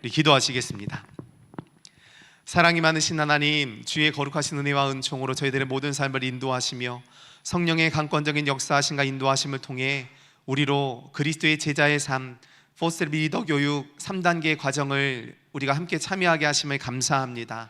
우리 기도하시겠습니다. 사랑이 많으신 하나님, 주의 거룩하신 은혜와 은총으로 저희들의 모든 삶을 인도하시며 성령의 강권적인 역사하심과 인도하심을 통해 우리로 그리스도의 제자의 삶, 포스트 리더 교육 3단계 과정을 우리가 함께 참여하게 하심을 감사합니다.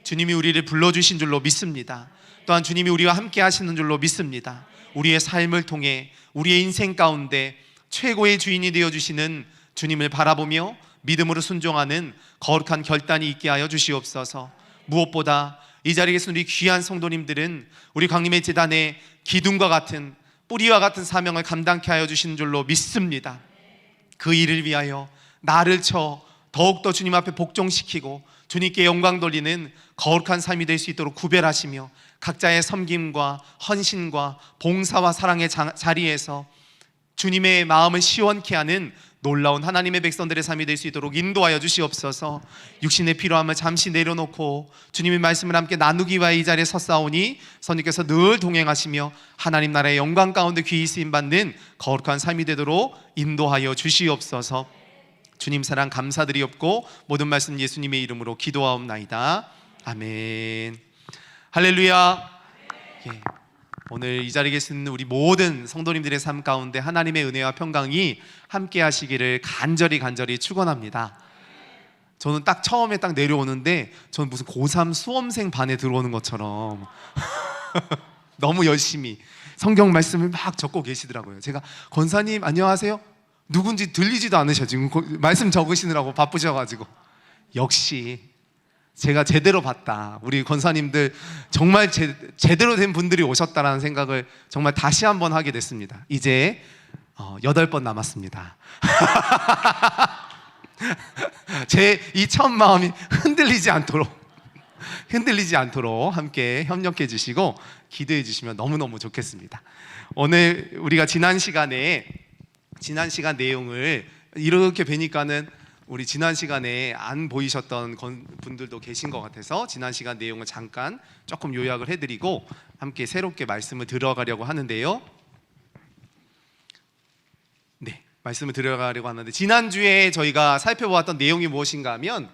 주님이 우리를 불러주신 줄로 믿습니다. 또한 주님이 우리와 함께 하시는 줄로 믿습니다. 우리의 삶을 통해 우리의 인생 가운데 최고의 주인이 되어주시는 주님을 바라보며 믿음으로 순종하는 거룩한 결단이 있게 하여 주시옵소서. 무엇보다 이 자리에 계신 우리 귀한 성도님들은 우리 광림의 재단의 기둥과 같은 뿌리와 같은 사명을 감당케 하여 주시는 줄로 믿습니다. 그 일을 위하여 나를 쳐 더욱더 주님 앞에 복종시키고 주님께 영광 돌리는 거룩한 삶이 될 수 있도록 구별하시며 각자의 섬김과 헌신과 봉사와 사랑의 자리에서 주님의 마음을 시원케 하는 놀라운 하나님의 백성들의 삶이 될 수 있도록 인도하여 주시옵소서. 육신의 필요함을 잠시 내려놓고 주님의 말씀을 함께 나누기 위하여 이 자리에 섰사오니 선생님께서 늘 동행하시며 하나님 나라의 영광 가운데 귀히 쓰임받는 거룩한 삶이 되도록 인도하여 주시옵소서. 주님 사랑 감사드리옵고 모든 말씀 예수님의 이름으로 기도하옵나이다. 아멘. 할렐루야. 예. 오늘 이 자리에 계신 우리 모든 성도님들의 삶 가운데 하나님의 은혜와 평강이 함께 하시기를 간절히 축원합니다. 저는 딱 처음에 딱 내려오는데 저는 무슨 고3 수험생 반에 들어오는 것처럼 너무 열심히 성경 말씀을 막 적고 계시더라고요. 제가 권사님 안녕하세요? 누군지 들리지도 않으셔. 지금 말씀 적으시느라고 바쁘셔가지고. 역시 제가 제대로 봤다. 우리 권사님들 정말 제대로 된 분들이 오셨다라는 생각을 정말 다시 한번 하게 됐습니다. 이제 8번 남았습니다. 제 이 처음 마음이 흔들리지 않도록 함께 협력해 주시고 기도해 주시면 너무너무 좋겠습니다. 오늘 우리가 지난 시간 내용을 이렇게 뵈니까는 우리 지난 시간에 안 보이셨던 분들도 계신 것 같아서 지난 시간 내용을 잠깐 조금 요약을 해드리고 함께 새롭게 말씀을 들어가려고 하는데요. 네, 말씀을 들어가려고 하는데 지난주에 저희가 살펴보았던 내용이 무엇인가 하면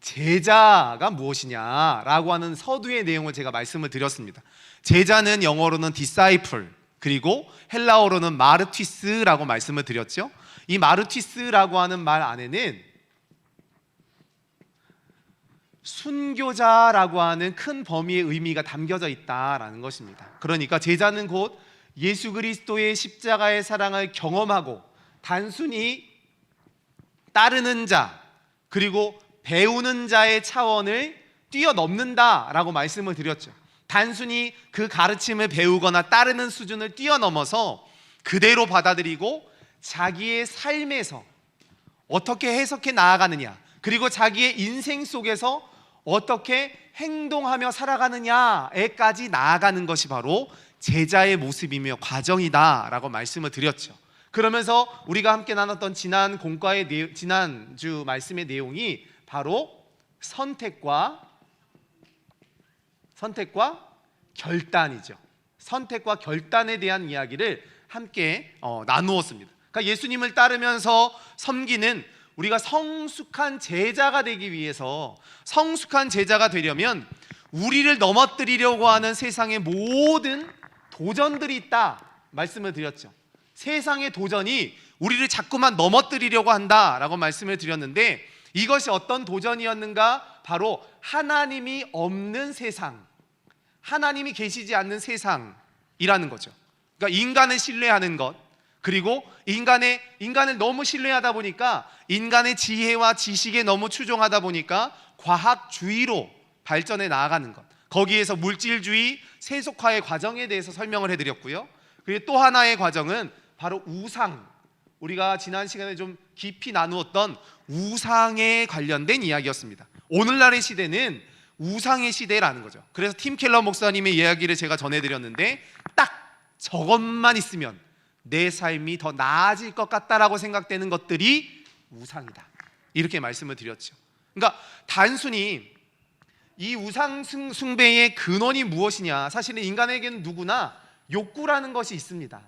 제자가 무엇이냐라고 하는 서두의 내용을 제가 말씀을 드렸습니다. 제자는 영어로는 disciple 그리고 헬라어로는 마르티스라고 말씀을 드렸죠. 이 마르티스라고 하는 말 안에는 순교자라고 하는 큰 범위의 의미가 담겨져 있다라는 것입니다. 그러니까 제자는 곧 예수 그리스도의 십자가의 사랑을 경험하고 단순히 따르는 자 그리고 배우는 자의 차원을 뛰어넘는다라고 말씀을 드렸죠. 단순히 그 가르침을 배우거나 따르는 수준을 뛰어넘어서 그대로 받아들이고 자기의 삶에서 어떻게 해석해 나아가느냐 그리고 자기의 인생 속에서 어떻게 행동하며 살아가느냐에까지 나아가는 것이 바로 제자의 모습이며 과정이다 라고 말씀을 드렸죠. 그러면서 우리가 함께 나눴던 지난주 말씀의 내용이 바로 선택과 결단이죠. 선택과 결단에 대한 이야기를 함께 나누었습니다. 그러니까 예수님을 따르면서 섬기는 우리가 성숙한 제자가 되기 위해서 성숙한 제자가 되려면 우리를 넘어뜨리려고 하는 세상의 모든 도전들이 있다 말씀을 드렸죠. 세상의 도전이 우리를 자꾸만 넘어뜨리려고 한다라고 말씀을 드렸는데 이것이 어떤 도전이었는가? 바로 하나님이 없는 세상, 하나님이 계시지 않는 세상이라는 거죠. 그러니까 인간을 신뢰하는 것, 그리고 인간을 너무 신뢰하다 보니까 인간의 지혜와 지식에 너무 추종하다 보니까 과학주의로 발전해 나아가는 것, 거기에서 물질주의, 세속화의 과정에 대해서 설명을 해드렸고요. 그리고 또 하나의 과정은 바로 우상, 우리가 지난 시간에 좀 깊이 나누었던 우상에 관련된 이야기였습니다. 오늘날의 시대는 우상의 시대라는 거죠. 그래서 팀 켈러 목사님의 이야기를 제가 전해드렸는데 딱 저것만 있으면 내 삶이 더 나아질 것 같다라고 생각되는 것들이 우상이다 이렇게 말씀을 드렸죠. 그러니까 단순히 이 우상 숭배의 근원이 무엇이냐, 사실은 인간에게는 누구나 욕구라는 것이 있습니다.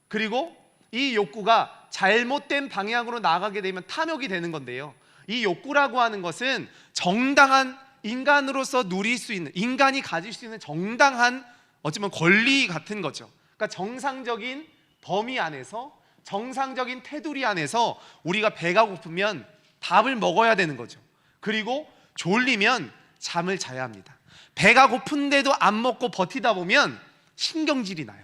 그리고 이 욕구가 잘못된 방향으로 나가게 되면 탐욕이 되는 건데요, 이 욕구라고 하는 것은 정당한 인간으로서 누릴 수 있는, 인간이 가질 수 있는 정당한 어쩌면 권리 같은 거죠. 그러니까 정상적인 범위 안에서, 정상적인 테두리 안에서 우리가 배가 고프면 밥을 먹어야 되는 거죠. 그리고 졸리면 잠을 자야 합니다. 배가 고픈데도 안 먹고 버티다 보면 신경질이 나요.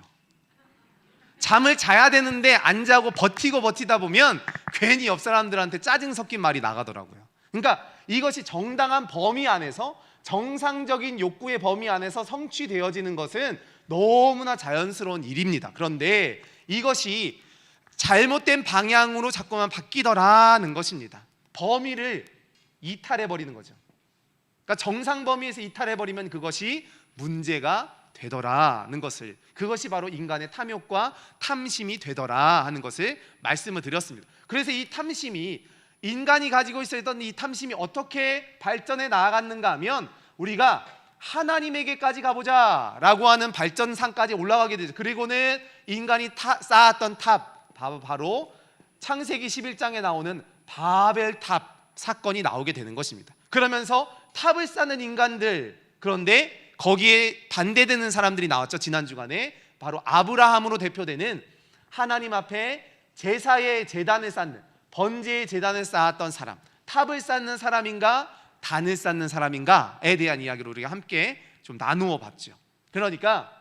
잠을 자야 되는데 안 자고 버티다 보면 괜히 옆 사람들한테 짜증 섞인 말이 나가더라고요. 그러니까 이것이 정당한 범위 안에서, 정상적인 욕구의 범위 안에서 성취되어지는 것은 너무나 자연스러운 일입니다. 그런데 이것이 잘못된 방향으로 자꾸만 바뀌더라는 것입니다. 범위를 이탈해버리는 거죠. 그러니까 정상 범위에서 이탈해버리면 그것이 문제가 되더라는 것을, 그것이 바로 인간의 탐욕과 탐심이 되더라 하는 것을 말씀을 드렸습니다. 그래서 이 탐심이, 인간이 가지고 있었던 이 탐심이 어떻게 발전해 나아갔는가 하면, 우리가 하나님에게까지 가보자 라고 하는 발전상까지 올라가게 되죠. 그리고는 인간이 쌓았던 탑, 바로 창세기 11장에 나오는 바벨탑 사건이 나오게 되는 것입니다. 그러면서 탑을 쌓는 인간들, 그런데 거기에 반대되는 사람들이 나왔죠. 지난 주간에 바로 아브라함으로 대표되는, 하나님 앞에 제사의 제단을 쌓는, 번제의 제단을 쌓았던 사람, 탑을 쌓는 사람인가 단을 쌓는 사람인가에 대한 이야기를 우리가 함께 좀 나누어 봤죠. 그러니까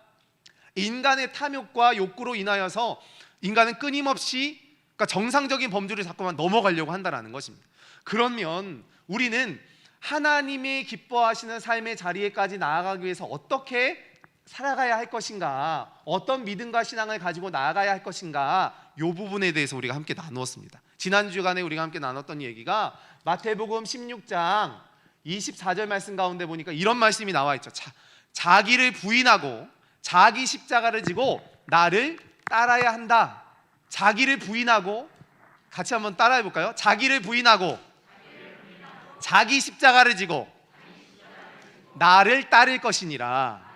인간의 탐욕과 욕구로 인하여서 인간은 끊임없이, 그러니까 정상적인 범주를 자꾸만 넘어가려고 한다는 것입니다. 그러면 우리는 하나님이 기뻐하시는 삶의 자리에까지 나아가기 위해서 어떻게 살아가야 할 것인가, 어떤 믿음과 신앙을 가지고 나아가야 할 것인가, 이 부분에 대해서 우리가 함께 나누었습니다. 지난 주간에 우리가 함께 나눴던 얘기가 마태복음 16장 24절 말씀 가운데 보니까 이런 말씀이 나와 있죠. 자기를 부인하고 자기 십자가를 지고 나를 따라야 한다. 자기를 부인하고, 같이 한번 따라해 볼까요? 자기를 부인하고 자기 십자가를 지고 나를 따를 것이니라.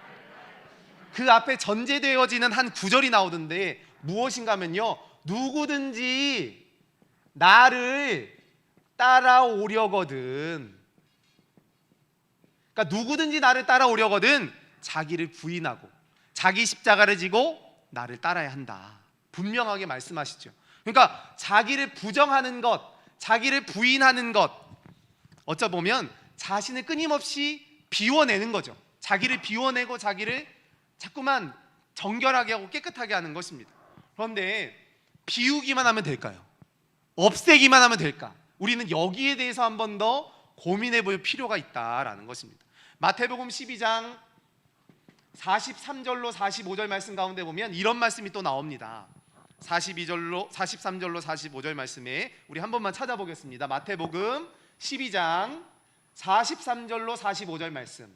그 앞에 전제되어지는 한 구절이 나오던데 무엇인가 하면요, 누구든지 나를 따라오려거든, 그러니까 누구든지 나를 따라오려거든 자기를 부인하고 자기 십자가를 지고 나를 따라야 한다. 분명하게 말씀하시죠. 그러니까 자기를 부정하는 것, 자기를 부인하는 것, 어쩌보면 자신을 끊임없이 비워내는 거죠. 자기를 비워내고 자기를 자꾸만 정결하게 하고 깨끗하게 하는 것입니다. 그런데 비우기만 하면 될까요? 없애기만 하면 될까? 우리는 여기에 대해서 한 번 더 고민해 볼 필요가 있다라는 것입니다. 마태복음 12장 43절로 45절 말씀 가운데 보면 이런 말씀이 또 나옵니다. 43절로 45절 말씀에 우리 한 번만 찾아보겠습니다. 마태복음 12장 43절로 45절 말씀.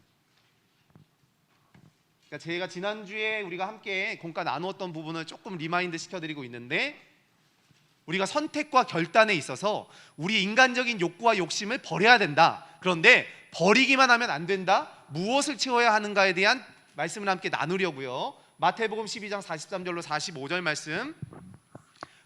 그러니까 제가 지난주에 우리가 함께 공과 나누었던 부분을 조금 리마인드 시켜드리고 있는데, 우리가 선택과 결단에 있어서 우리 인간적인 욕구와 욕심을 버려야 된다. 그런데 버리기만 하면 안 된다. 무엇을 채워야 하는가에 대한 말씀을 함께 나누려고요. 마태복음 12장 43절로 45절 말씀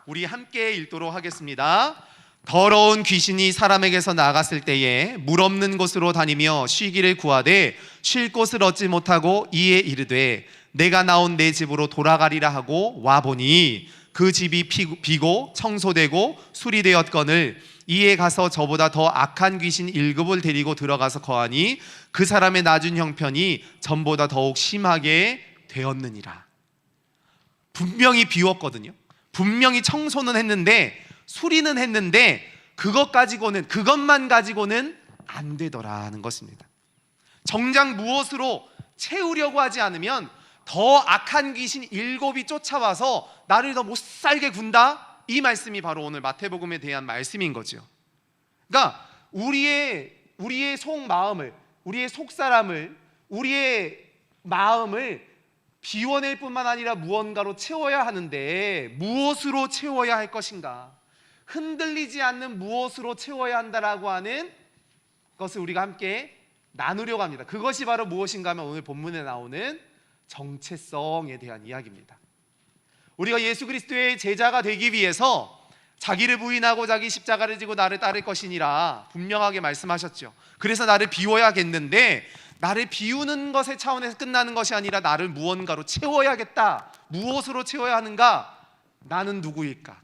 우리 함께 읽도록 하겠습니다. 더러운 귀신이 사람에게서 나갔을 때에 물 없는 곳으로 다니며 쉬기를 구하되 쉴 곳을 얻지 못하고 이에 이르되 내가 나온 내 집으로 돌아가리라 하고 와보니 그 집이 비고 청소되고 수리되었거늘 이에 가서 저보다 더 악한 귀신 7을 데리고 들어가서 거하니 그 사람의 낮은 형편이 전보다 더욱 심하게 되었느니라. 분명히 비웠거든요. 분명히 청소는 했는데, 수리는 했는데 그것만 가지고는 안 되더라는 것입니다. 정작 무엇으로 채우려고 하지 않으면 더 악한 귀신 7이 쫓아와서 나를 더 못살게 군다. 이 말씀이 바로 오늘 마태복음에 대한 말씀인 거죠. 그러니까 우리의 속마음을, 우리의 속사람을, 우리의 마음을 비워낼 뿐만 아니라 무언가로 채워야 하는데, 무엇으로 채워야 할 것인가, 흔들리지 않는 무엇으로 채워야 한다라고 하는 것을 우리가 함께 나누려고 합니다. 그것이 바로 무엇인가 하면 오늘 본문에 나오는 정체성에 대한 이야기입니다. 우리가 예수 그리스도의 제자가 되기 위해서 자기를 부인하고 자기 십자가를 지고 나를 따를 것이니라 분명하게 말씀하셨죠. 그래서 나를 비워야겠는데, 나를 비우는 것의 차원에서 끝나는 것이 아니라 나를 무언가로 채워야겠다. 무엇으로 채워야 하는가? 나는 누구일까?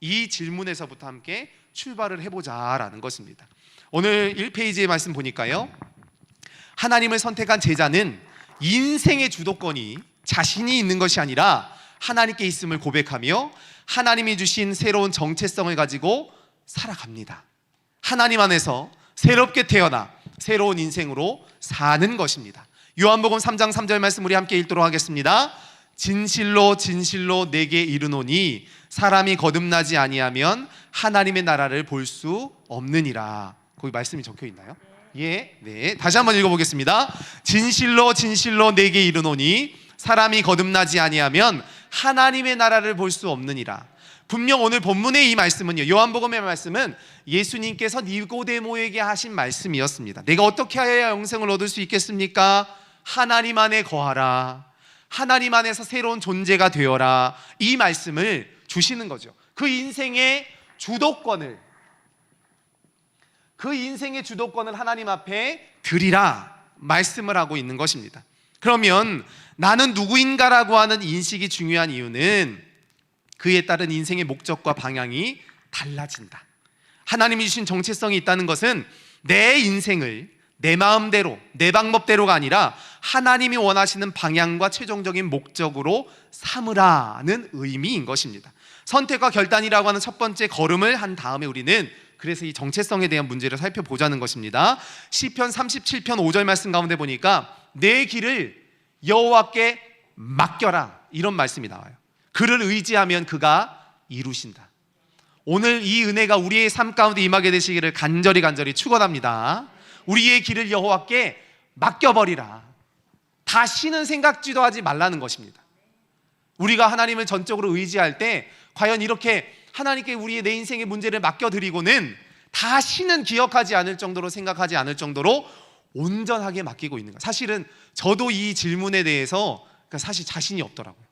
이 질문에서부터 함께 출발을 해보자라는 것입니다. 오늘 1페이지의 말씀 보니까요, 하나님을 선택한 제자는 인생의 주도권이 자신이 있는 것이 아니라 하나님께 있음을 고백하며 하나님이 주신 새로운 정체성을 가지고 살아갑니다. 하나님 안에서 새롭게 태어나 새로운 인생으로 사는 것입니다. 요한복음 3장 3절 말씀 우리 함께 읽도록 하겠습니다. 진실로 진실로 내게 이르노니 사람이 거듭나지 아니하면 하나님의 나라를 볼 수 없느니라. 거기 말씀이 적혀 있나요? 예, 네. 다시 한번 읽어보겠습니다. 진실로 진실로 내게 이르노니 사람이 거듭나지 아니하면 하나님의 나라를 볼 수 없느니라. 분명 오늘 본문의 이 말씀은요, 요한복음의 말씀은 예수님께서 니고데모에게 하신 말씀이었습니다. 내가 어떻게 하여야 영생을 얻을 수 있겠습니까? 하나님 안에 거하라. 하나님 안에서 새로운 존재가 되어라. 이 말씀을 주시는 거죠. 그 인생의 주도권을 하나님 앞에 드리라 말씀을 하고 있는 것입니다. 그러면 나는 누구인가라고 하는 인식이 중요한 이유는 그에 따른 인생의 목적과 방향이 달라진다. 하나님이 주신 정체성이 있다는 것은 내 인생을 내 마음대로 내 방법대로가 아니라 하나님이 원하시는 방향과 최종적인 목적으로 삼으라는 의미인 것입니다. 선택과 결단이라고 하는 첫 번째 걸음을 한 다음에 우리는 그래서 이 정체성에 대한 문제를 살펴보자는 것입니다. 시편 37편 5절 말씀 가운데 보니까 내 길을 여호와께 맡겨라, 이런 말씀이 나와요. 그를 의지하면 그가 이루신다. 오늘 이 은혜가 우리의 삶 가운데 임하게 되시기를 간절히 축원합니다. 우리의 길을 여호와께 맡겨버리라. 다시는 생각지도 하지 말라는 것입니다. 우리가 하나님을 전적으로 의지할 때 과연 이렇게 하나님께 우리의 내 인생의 문제를 맡겨드리고는 다시는 기억하지 않을 정도로, 생각하지 않을 정도로 온전하게 맡기고 있는가. 사실은 저도 이 질문에 대해서 사실 자신이 없더라고요.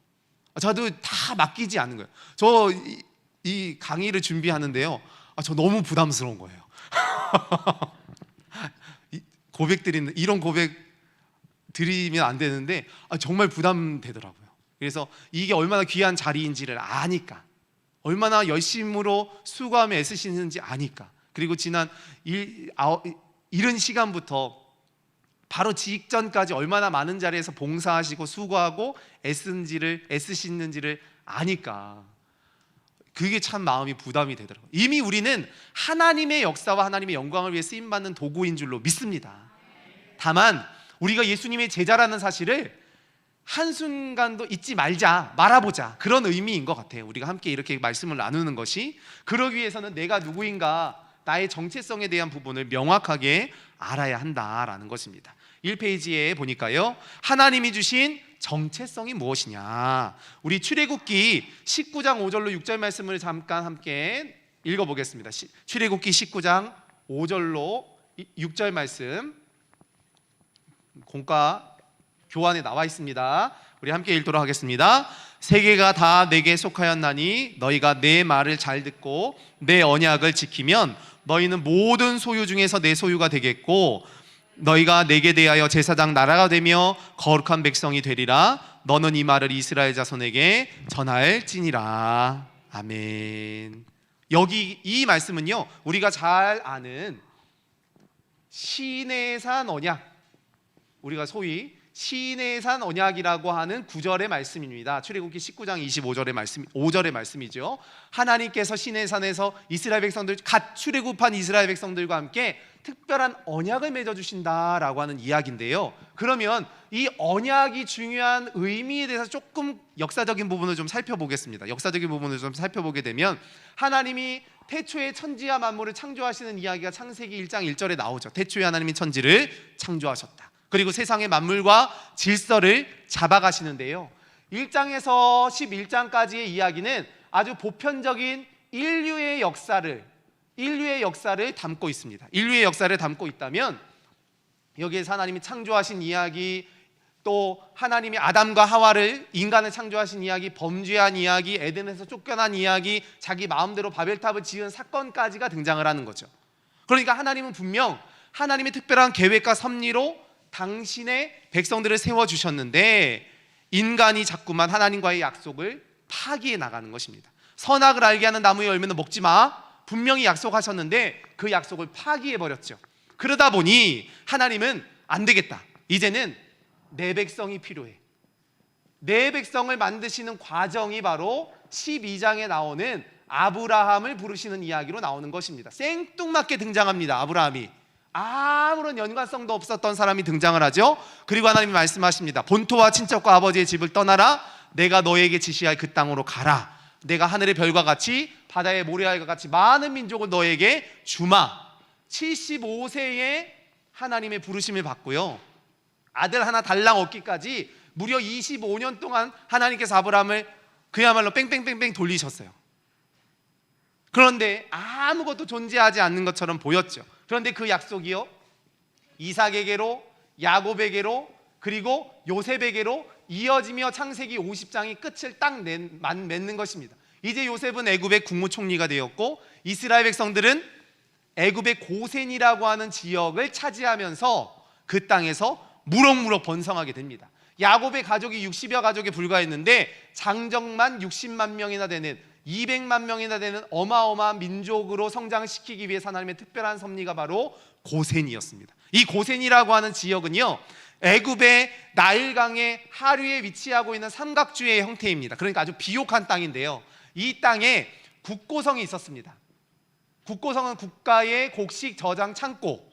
저도 다 맡기지 않는 거예요. 저 이 강의를 준비하는데요, 저 너무 부담스러운 거예요. 이런 고백 드리면 안 되는데 정말 부담되더라고요. 그래서 이게 얼마나 귀한 자리인지를 아니까, 얼마나 열심으로 수고하며 애쓰시는지 아니까, 그리고 지난 이른 시간부터 바로 직전까지 얼마나 많은 자리에서 봉사하시고 수고하고 애쓰시는지를 아니까 그게 참 마음이 부담이 되더라고요. 이미 우리는 하나님의 역사와 하나님의 영광을 위해 쓰임받는 도구인 줄로 믿습니다. 다만 우리가 예수님의 제자라는 사실을 한순간도 잊지 말아보자, 그런 의미인 것 같아요. 우리가 함께 이렇게 말씀을 나누는 것이, 그러기 위해서는 내가 누구인가, 나의 정체성에 대한 부분을 명확하게 알아야 한다라는 것입니다. 1페이지에 보니까요, 하나님이 주신 정체성이 무엇이냐, 우리 출애굽기 19장 5절로 6절 말씀을 잠깐 함께 읽어보겠습니다. 출애굽기 19장 5절로 6절 말씀 공과 교환에 나와 있습니다. 우리 함께 읽도록 하겠습니다. 세계가 다 내게 속하였나니 너희가 내 말을 잘 듣고 내 언약을 지키면 너희는 모든 소유 중에서 내 소유가 되겠고 너희가 내게 대하여 제사장 나라가 되며 거룩한 백성이 되리라. 너는 이 말을 이스라엘 자손에게 전할지니라. 아멘. 여기 이 말씀은요, 우리가 잘 아는 시내산 언약, 우리가 소위 시내산 언약이라고 하는 9절의 말씀입니다. 출애굽기 19장 25절의 말씀, 5절의 말씀이죠. 하나님께서 시내산에서 이스라엘 백성들, 갓 출애굽한 이스라엘 백성들과 함께 특별한 언약을 맺어주신다라고 하는 이야기인데요. 그러면 이 언약이 중요한 의미에 대해서 조금 역사적인 부분을 좀 살펴보겠습니다. 역사적인 부분을 좀 살펴보게 되면 하나님이 태초에 천지와 만물을 창조하시는 이야기가 창세기 1장 1절에 나오죠. 태초에 하나님이 천지를 창조하셨다. 그리고 세상의 만물과 질서를 잡아가시는데요, 1장에서 11장까지의 이야기는 아주 보편적인 인류의 역사를 담고 있습니다. 인류의 역사를 담고 있다면 여기에서 하나님이 창조하신 이야기, 또 하나님이 아담과 하와를 인간을 창조하신 이야기, 범죄한 이야기, 에덴에서 쫓겨난 이야기, 자기 마음대로 바벨탑을 지은 사건까지가 등장을 하는 거죠. 그러니까 하나님은 분명 하나님의 특별한 계획과 섭리로 당신의 백성들을 세워주셨는데 인간이 자꾸만 하나님과의 약속을 파기해 나가는 것입니다. 선악을 알게 하는 나무의 열매는 먹지 마, 분명히 약속하셨는데 그 약속을 파기해버렸죠. 그러다 보니 하나님은 안 되겠다, 이제는 내 백성이 필요해. 내 백성을 만드시는 과정이 바로 12장에 나오는 아브라함을 부르시는 이야기로 나오는 것입니다. 생뚱맞게 등장합니다. 아브라함이 아무런 연관성도 없었던 사람이 등장을 하죠. 그리고 하나님이 말씀하십니다. 본토와 친척과 아버지의 집을 떠나라. 내가 너에게 지시할 그 땅으로 가라. 내가 하늘의 별과 같이 바다의 모래알과 같이 많은 민족을 너에게 주마. 75세에 하나님의 부르심을 받고요, 아들 하나 달랑 얻기까지 무려 25년 동안 하나님께서 아브라함을 그야말로 뺑뺑뺑뺑 돌리셨어요. 그런데 아무것도 존재하지 않는 것처럼 보였죠. 그런데 그 약속이요, 이삭에게로, 야곱에게로, 그리고 요셉에게로 이어지며 창세기 50장이 끝을 딱 맺는 것입니다. 이제 요셉은 애굽의 국무총리가 되었고 이스라엘 백성들은 애굽의 고센이라고 하는 지역을 차지하면서 그 땅에서 무럭무럭 번성하게 됩니다. 야곱의 가족이 60여 가족에 불과했는데 장정만 60만 명이나 되는, 200만 명이나 되는 어마어마한 민족으로 성장시키기 위해 하나님의 특별한 섭리가 바로 고센이었습니다. 이 고센이라고 하는 지역은요, 애굽의 나일강의 하류에 위치하고 있는 삼각주의 형태입니다. 그러니까 아주 비옥한 땅인데요, 이 땅에 국고성이 있었습니다. 국고성은 국가의 곡식 저장 창고,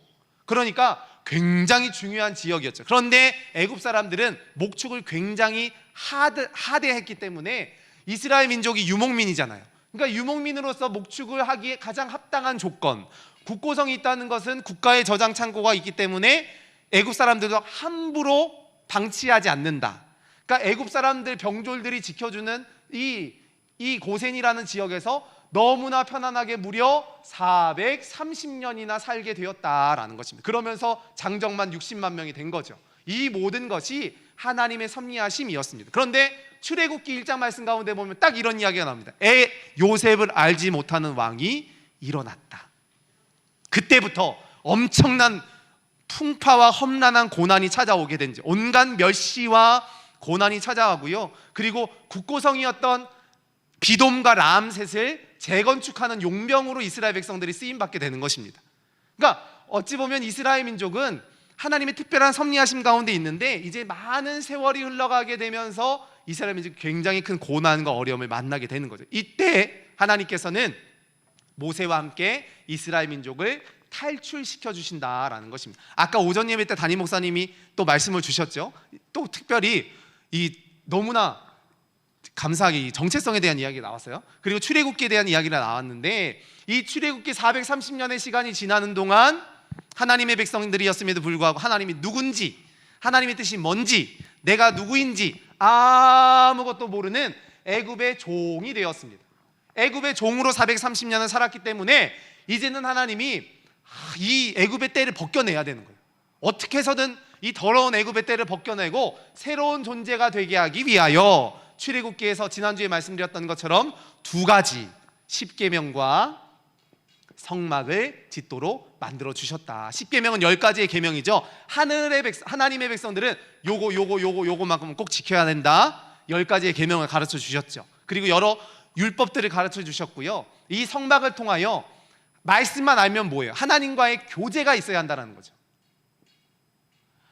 그러니까 굉장히 중요한 지역이었죠. 그런데 애굽 사람들은 목축을 굉장히 하대했기 때문에 이스라엘 민족이 유목민이잖아요. 그러니까 유목민으로서 목축을 하기에 가장 합당한 조건, 국고성이 있다는 것은 국가의 저장 창고가 있기 때문에 애굽 사람들도 함부로 방치하지 않는다. 그러니까 애굽 사람들, 병졸들이 지켜주는 이 고센이라는 지역에서 너무나 편안하게 무려 430년이나 살게 되었다라는 것입니다. 그러면서 장정만 60만 명이 된 거죠. 이 모든 것이 하나님의 섭리하심이었습니다. 그런데 출애굽기 1장 말씀 가운데 보면 딱 이런 이야기가 나옵니다. 요셉을 알지 못하는 왕이 일어났다. 그때부터 엄청난 풍파와 험난한 고난이 찾아오게 된지, 온갖 멸시와 고난이 찾아오고요, 그리고 국고성이었던 비돔과 람셋을 재건축하는 용병으로 이스라엘 백성들이 쓰임받게 되는 것입니다. 그러니까 어찌 보면 이스라엘 민족은 하나님의 특별한 섭리하심 가운데 있는데 이제 많은 세월이 흘러가게 되면서 이스라엘 민족이 굉장히 큰 고난과 어려움을 만나게 되는 거죠. 이때 하나님께서는 모세와 함께 이스라엘 민족을 탈출시켜 주신다라는 것입니다. 아까 오전 예배 때 담임 목사님이 또 말씀을 주셨죠. 또 특별히 이 너무나 감사하게 정체성에 대한 이야기가 나왔어요. 그리고 출애굽기에 대한 이야기가 나왔는데 이 출애굽기 430년의 시간이 지나는 동안 하나님의 백성들이었음에도 불구하고 하나님이 누군지, 하나님의 뜻이 뭔지, 내가 누구인지 아무것도 모르는 애굽의 종이 되었습니다. 애굽의 종으로 430년을 살았기 때문에 이제는 하나님이 이 애굽의 때를 벗겨내야 되는 거예요. 어떻게 해서든 이 더러운 애굽의 때를 벗겨내고 새로운 존재가 되게 하기 위하여 출애굽기에서 지난주에 말씀드렸던 것처럼 두 가지 십계명과 성막을 짓도록 만들어 주셨다. 십계명은 10가지의 계명이죠. 하나님의 백성들은 요거만큼은 꼭 지켜야 된다. 10가지의 계명을 가르쳐 주셨죠. 그리고 여러 율법들을 가르쳐 주셨고요, 이 성막을 통하여 말씀만 알면 뭐예요? 하나님과의 교제가 있어야 한다는 거죠.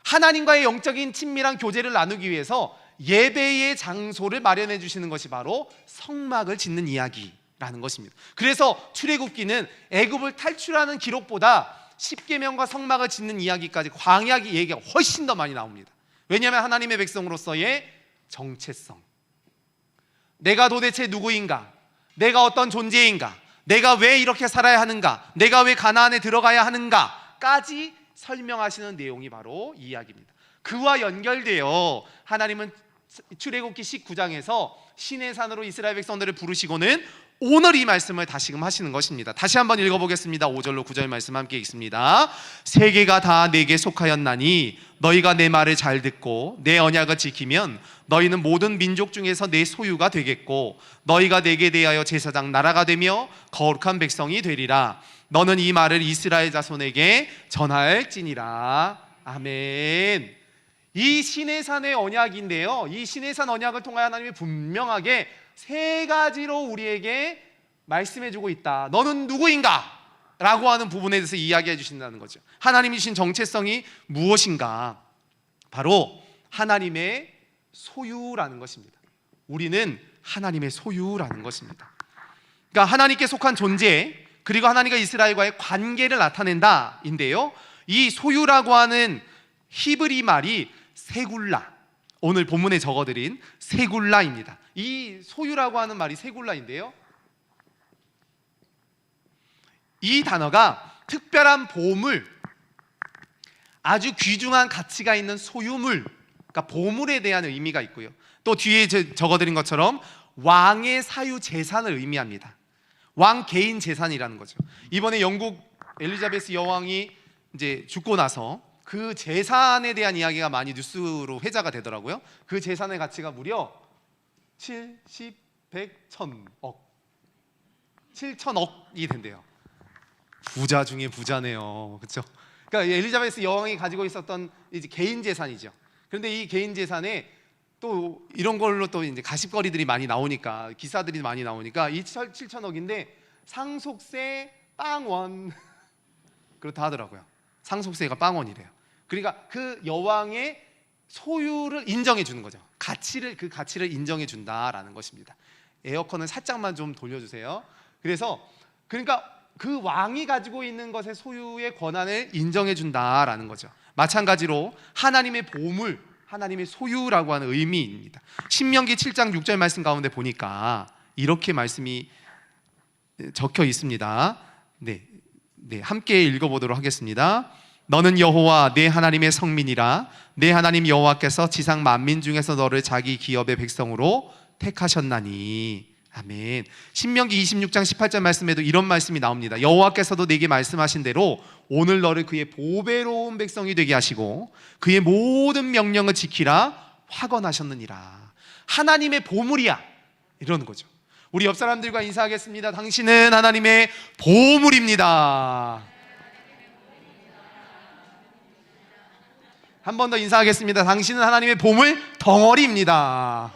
하나님과의 영적인 친밀한 교제를 나누기 위해서 예배의 장소를 마련해 주시는 것이 바로 성막을 짓는 이야기라는 것입니다. 그래서 출애굽기는 애굽을 탈출하는 기록보다 십계명과 성막을 짓는 이야기까지, 광야 얘기가 훨씬 더 많이 나옵니다. 왜냐하면 하나님의 백성으로서의 정체성, 내가 도대체 누구인가, 내가 어떤 존재인가, 내가 왜 이렇게 살아야 하는가, 내가 왜 가나안에 들어가야 하는가까지 설명하시는 내용이 바로 이 이야기입니다. 그와 연결되어 하나님은 출애굽기 19장에서 시내산으로 이스라엘 백성들을 부르시고는 오늘 이 말씀을 다시금 하시는 것입니다. 다시 한번 읽어보겠습니다. 5절로 9절 말씀 함께 읽습니다. 세계가 다 내게 속하였나니 너희가 내 말을 잘 듣고 내 언약을 지키면 너희는 모든 민족 중에서 내 소유가 되겠고 너희가 내게 대하여 제사장 나라가 되며 거룩한 백성이 되리라. 너는 이 말을 이스라엘 자손에게 전할지니라. 아멘. 이 시내산의 언약인데요, 이 시내산 언약을 통하여 하나님이 분명하게 세 가지로 우리에게 말씀해주고 있다. 너는 누구인가? 라고 하는 부분에 대해서 이야기해 주신다는 거죠. 하나님이 주신 정체성이 무엇인가? 바로 하나님의 소유라는 것입니다. 우리는 하나님의 소유라는 것입니다. 그러니까 하나님께 속한 존재, 그리고 하나님과 이스라엘과의 관계를 나타낸다 인데요, 이 소유라고 하는 히브리 말이 세굴라, 오늘 본문에 적어드린 세굴라입니다. 이 소유라고 하는 말이 세굴라인데요, 이 단어가 특별한 보물, 아주 귀중한 가치가 있는 소유물, 그러니까 보물에 대한 의미가 있고요, 또 뒤에 적어드린 것처럼 왕의 사유 재산을 의미합니다. 왕 개인 재산이라는 거죠. 이번에 영국 엘리자베스 여왕이 이제 죽고 나서 그 재산에 대한 이야기가 많이 뉴스로 회자가 되더라고요. 그 재산의 가치가 무려 70, 100, 1000억 7천억이 된대요. 부자 중에 부자네요. 그렇죠? 그러니까 엘리자베스 여왕이 가지고 있었던 이제 개인 재산이죠. 그런데 이 개인 재산에 또 이런 걸로 또 이제 가십거리들이 많이 나오니까, 기사들이 많이 나오니까 이 7천억인데 상속세 빵원 그렇다 하더라고요. 상속세가 빵원이래요. 그러니까 그 여왕의 소유를 인정해 주는 거죠. 그 가치를 인정해 준다라는 것입니다. 에어컨을 살짝만 좀 돌려주세요. 그러니까 그 왕이 가지고 있는 것의 소유의 권한을 인정해 준다라는 거죠. 마찬가지로 하나님의 보물, 하나님의 소유라고 하는 의미입니다. 신명기 7장 6절 말씀 가운데 보니까 이렇게 말씀이 적혀 있습니다. 네, 함께 읽어보도록 하겠습니다. 너는 여호와 내 하나님의 성민이라. 내 하나님 여호와께서 지상 만민 중에서 너를 자기 기업의 백성으로 택하셨나니. 아멘. 신명기 26장 18절 말씀에도 이런 말씀이 나옵니다. 여호와께서도 내게 말씀하신 대로 오늘 너를 그의 보배로운 백성이 되게 하시고 그의 모든 명령을 지키라 확언하셨느니라. 하나님의 보물이야, 이러는 거죠. 우리 옆 사람들과 인사하겠습니다. 당신은 하나님의 보물입니다. 한 번 더 인사하겠습니다. 당신은 하나님의 보물 덩어리입니다.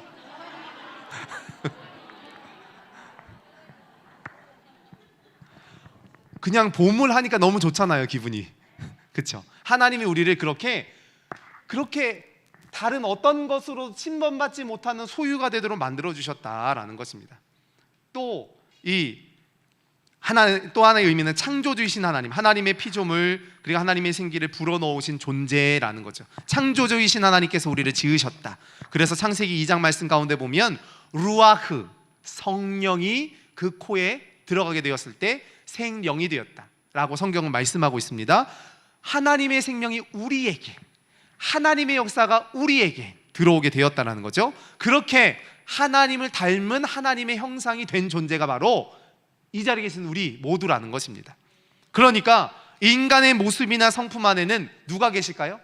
그냥 보물 하니까 너무 좋잖아요, 기분이. 그렇죠? 하나님이 우리를 그렇게 다른 어떤 것으로 침범받지 못하는 소유가 되도록 만들어 주셨다라는 것입니다. 또 하나의 의미는 창조주이신 하나님, 하나님의 피조물, 그리고 하나님의 생기를 불어넣으신 존재라는 거죠. 창조주이신 하나님께서 우리를 지으셨다. 그래서 창세기 2장 말씀 가운데 보면 루아흐, 성령이 그 코에 들어가게 되었을 때 생명이 되었다라고 성경은 말씀하고 있습니다. 하나님의 생명이 우리에게, 하나님의 역사가 우리에게 들어오게 되었다는 거죠. 그렇게 하나님을 닮은 하나님의 형상이 된 존재가 바로 이 자리에 계신 우리 모두라는 것입니다. 그러니까 인간의 모습이나 성품 안에는 누가 계실까요?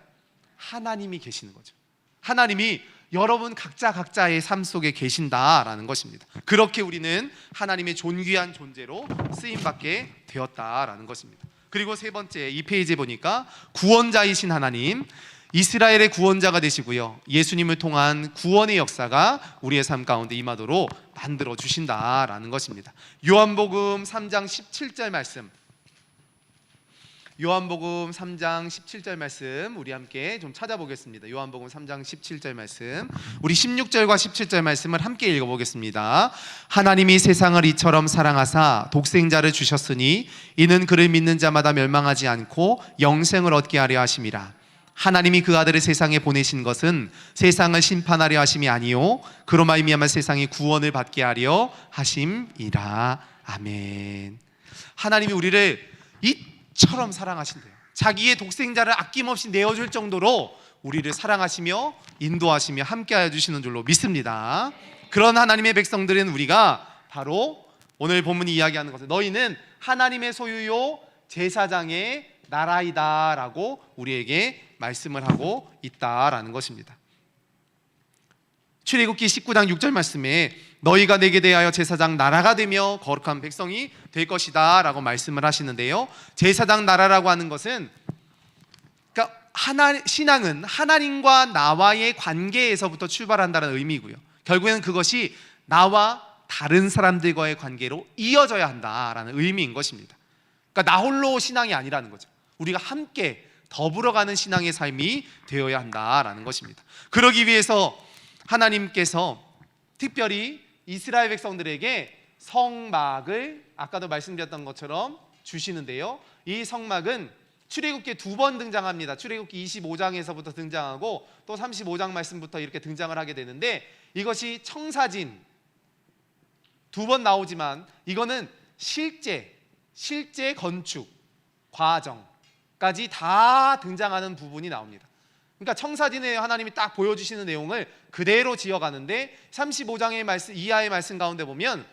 하나님이 계시는 거죠. 하나님이 여러분 각자의 삶 속에 계신다라는 것입니다. 그렇게 우리는 하나님의 존귀한 존재로 쓰임받게 되었다라는 것입니다. 그리고 세 번째, 이 페이지에 보니까 구원자이신 하나님, 이스라엘의 구원자가 되시고요, 예수님을 통한 구원의 역사가 우리의 삶 가운데 임하도록 만들어 주신다라는 것입니다. 요한복음 3장 17절 말씀, 요한복음 3장 17절 말씀 우리 함께 좀 찾아보겠습니다. 요한복음 3장 17절 말씀, 우리 16절과 17절 말씀을 함께 읽어보겠습니다. 하나님이 세상을 이처럼 사랑하사 독생자를 주셨으니 이는 그를 믿는 자마다 멸망하지 않고 영생을 얻게 하려 하심이라. 하나님이 그 아들을 세상에 보내신 것은 세상을 심판하려 하심이 아니요 그로 말미암아 세상이 구원을 받게 하려 하심이라. 아멘. 하나님이 우리를 이처럼 사랑하신대요. 자기의 독생자를 아낌없이 내어줄 정도로 우리를 사랑하시며 인도하시며 함께하여 주시는 줄로 믿습니다. 그런 하나님의 백성들은 우리가 바로 오늘 본문이 이야기하는 것은 너희는 하나님의 소유요 제사장의 나라이다 라고 우리에게 말씀을 하고 있다라는 것입니다. 출애굽기 19장 6절 말씀에 너희가 내게 대하여 제사장 나라가 되며 거룩한 백성이 될 것이다 라고 말씀을 하시는데요, 제사장 나라라고 하는 것은 신앙은 하나님과 나와의 관계에서부터 출발한다는 의미고요, 결국에는 그것이 나와 다른 사람들과의 관계로 이어져야 한다라는 의미인 것입니다. 그러니까 나 홀로 신앙이 아니라는 거죠. 우리가 함께 더불어가는 신앙의 삶이 되어야 한다라는 것입니다. 그러기 위해서 하나님께서 특별히 이스라엘 백성들에게 성막을 아까도 말씀드렸던 것처럼 주시는데요, 이 성막은 출애굽기에 2번 등장합니다. 출애굽기 25장에서부터 등장하고 또 35장 말씀부터 이렇게 등장을 하게 되는데, 이것이 청사진 2번 나오지만 이거는 실제 건축 과정까지 다 등장하는 부분이 나옵니다. 그러니까 청사진에 하나님이 딱 보여주시는 내용을 그대로 지어가는데, 35장의 말씀 이하의 말씀 가운데 보면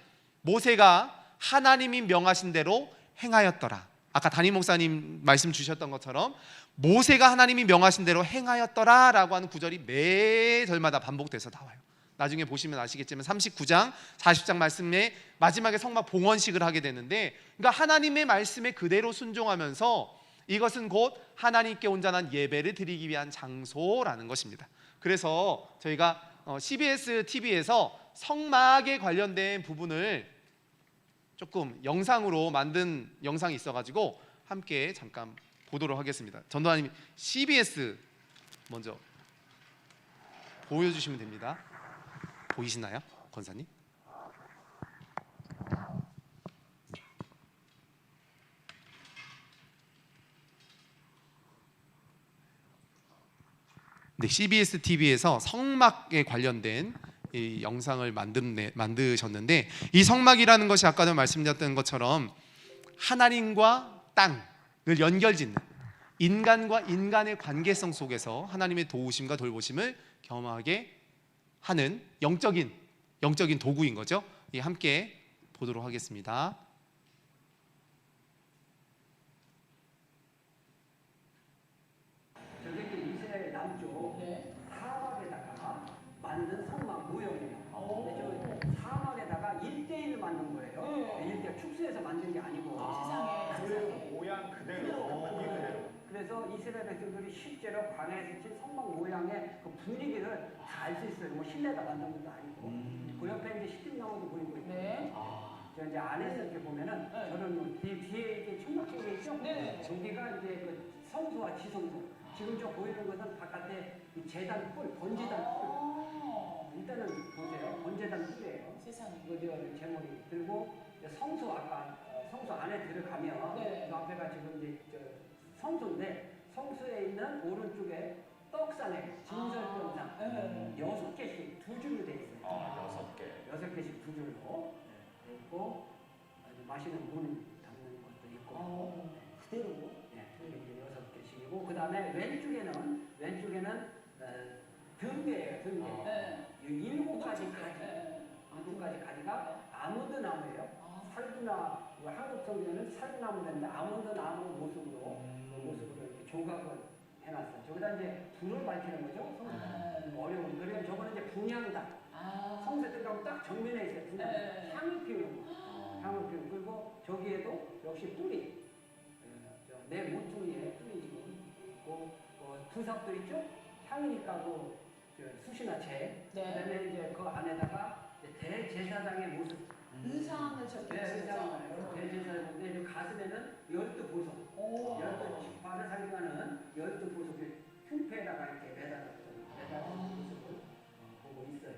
모세가 하나님이 명하신 대로 행하였더라, 아까 담임 목사님 말씀 주셨던 것처럼 모세가 하나님이 명하신 대로 행하였더라 라고 하는 구절이 매 절마다 반복돼서 나와요. 나중에 보시면 아시겠지만 39장 40장 말씀에 마지막에 성막 봉헌식을 하게 되는데, 그러니까 하나님의 말씀에 그대로 순종하면서 이것은 곧 하나님께 온전한 예배를 드리기 위한 장소라는 것입니다. 그래서 저희가 CBS TV에서 성막에 관련된 부분을 조금 영상으로 만든 영상이 있어가지고 함께 잠깐 보도록 하겠습니다. 전도사님 CBS 먼저 보여주시면 됩니다. 보이시나요, 권사님? 네, CBS TV에서 성막에 관련된 이 영상을 만드셨는데, 이 성막이라는 것이 아까도 말씀드렸던 것처럼 하나님과 땅을 연결짓는, 인간과 인간의 관계성 속에서 하나님의 도우심과 돌보심을 경험하게 하는 영적인 도구인 거죠. 함께 보도록 하겠습니다. 만든 성막 모형이에요. 사막에다가 1대1을 만든 거예요. 1대1 축소해서 만든 게 아니고 그 모양 그대로. 그래서 이스라엘 백성들이 실제로 광야에서 친 성막 모양의 그 분위기를 다 알 수 있어요. 뭐 실내다 만든 것도 아니고. 그 옆에 이제 시집나무도 보이고 있고. 네. 저 이제 안에서 이렇게 보면은 저는 뒤에 이게 천막 쪽에 있죠. 저기가 이제 그 성소와 지성소. 지금 저 보이는 것은 바깥에 이 제단 뿔, 번제단 뿔. 일단은 보세요. 번제단 뿔이에요. 세상에. 그 제목이. 그리고 성소 아까 성소 안에 들어가면 그 앞에가 지금 이제 성소인데, 성소에 있는 오른쪽에 떡상에 진설병상 6개씩 2줄로 되어 있어요. 6개씩 2줄로 되어 있고, 마시는 문 담는 것도 있고 그대로 이제 6개씩이고, 그 다음에 왼쪽에는 등대예요. 등대. 7가지 가지가 아몬드 나무예요. 살구나, 한국 성경에는 살구나무 되는데 아몬드 나무 모습으로 이렇게 조각을 해놨어요. 저기다 이제 불을 밝히는 거죠. 어려운. 그러면 저거는 이제 분향단. 성세 들어가면 딱 정면에 있어요. 분향. 향을 피우는 거. 향을 피우는 거. 그리고 저기에도 역시 뿔이. 내 모퉁이에 뿔이 지금 있고, 부삽도 있죠. 향이니까 숯이나 재. 그다음에 이제 그 안에다가 대제사장의 모습. 의상을 저렇게 대제사장인데 가슴에는 12보석. 12지파를 상징하는 12보석의 흉패에다가 이렇게 매달아서 모습을 보고 있어요.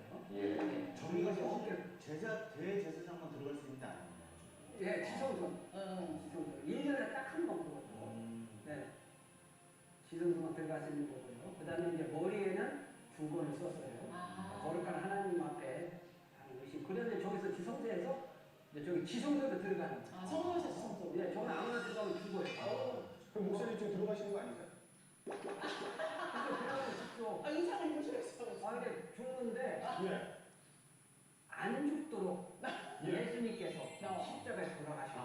저희가 대제사장만 들어갈 수 있는 게 아니에요. 예, 지성소. 1년에 딱 한 번 보거든요. 네. 지성소만 들어갈 수 있는 거고요. 그 다음에 이제 머리에는 2번을 썼어요. 거룩한 하나님 앞에 하는 것이. 그런데 저기서 지성소에서 저기 지성소도 들어가는 거예요. 성소에서 지성소. 예, 저는 아무나 들어가면 죽어요. 그럼 목사님 지금 들어가시는 거 아니세요? 들어가면 죽죠. 의상을 입으시겠어요. 근데 죽는데 안 죽도록 예수님께서 지성소에 돌아가시고.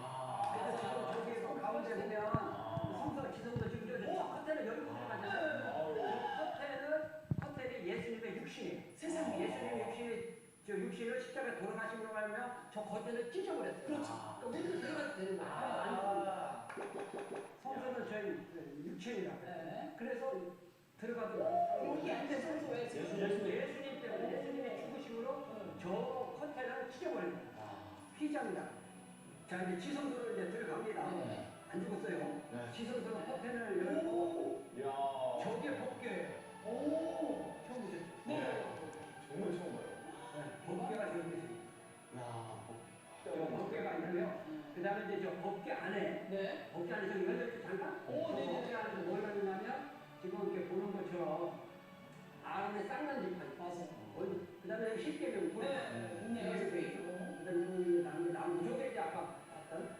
그래서 지금 저기 그 가운데 보면 성서 지성소 지금 커튼은 여기 커튼이 예수님의 육신이에요. 세상에. 예수님의 육신을 십자가에 돌아가심으로 말하면 저 커튼을 찢어버렸어요. 그렇죠. 그러니까 우리도 들어가도 되는 거야. 성서는 저희 육신이라고. 네. 그래서 들어가도 여기 안에 성소에 지금 예수님 때문에 예수님의 죽으심으로 저 커튼을 찢어버린 거예요. 휘장이다. 자 이제 지성소로 이제 들어갑니다. 네. 안 죽었어요. 네. 지성소는 커튼을 열고 저게 법궤예요. 오. 처음 보셨죠? 네. 정말 처음 봐요. 법궤가 저기 있어요. 저 법궤가 있고요. 그 다음에 이제 저 법궤 안에 네. 법궤 안에 저기 열렸죠 잠깐? 오, 네네. 법궤 안에서 뭐가 있냐면 지금 이렇게 보는 것처럼 아론의 쌍난 지팡이. 맞아요. 그 다음에 십계명 불. 네. 있네요. 여기. 그 다음에 나무 저게 이제 아까 봤던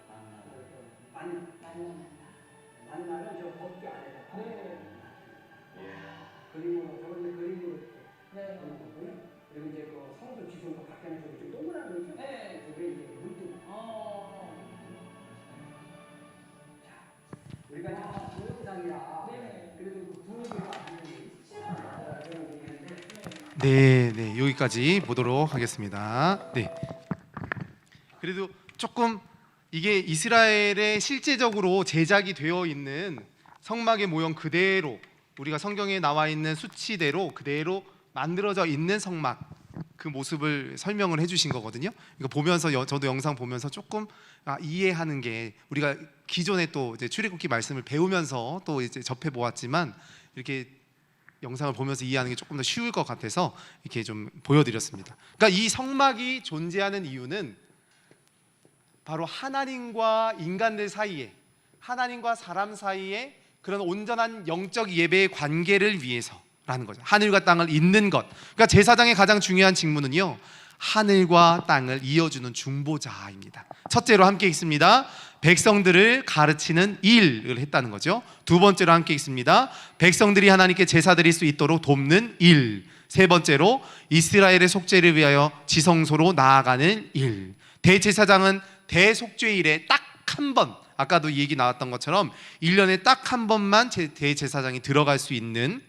만나는 저 법궤 안에다. 네. 그림으로 저건 이제 그림으로 네. 하는 거고요. 그리고 이제 그 성도 지성도 밖에는 저기 좀 동그란 거 있죠? 네. 그게 이제 물도. 우리가 이제 동영상이라 네. 그래도 그 분위기가 그런 얘기인데 네, 네, 여기까지 보도록 하겠습니다. 네. 그래도 조금 이게 이스라엘에 실제적으로 제작이 되어 있는 성막의 모형 그대로 우리가 성경에 나와 있는 수치대로 그대로 만들어져 있는 성막 그 모습을 설명을 해주신 거거든요. 이거 보면서 저도 영상 보면서 조금 이해하는 게 우리가 기존에 또 이제 출애굽기 말씀을 배우면서 또 이제 접해 보았지만 이렇게 영상을 보면서 이해하는 게 조금 더 쉬울 것 같아서 이렇게 좀 보여드렸습니다. 그러니까 이 성막이 존재하는 이유는 바로 하나님과 인간들 사이에 하나님과 사람 사이에 그런 온전한 영적 예배의 관계를 위해서라는 거죠. 하늘과 땅을 잇는 것. 그러니까 제사장의 가장 중요한 직무는요, 하늘과 땅을 이어주는 중보자입니다. 첫째로 함께 있습니다. 백성들을 가르치는 일을 했다는 거죠. 두 번째로 함께 있습니다. 백성들이 하나님께 제사 드릴 수 있도록 돕는 일. 세 번째로 이스라엘의 속죄를 위하여 지성소로 나아가는 일. 대제사장은 대속죄일에 딱 한 번, 아까도 얘기 나왔던 것처럼 1년에 딱 한 번만 대제사장이 들어갈 수 있는,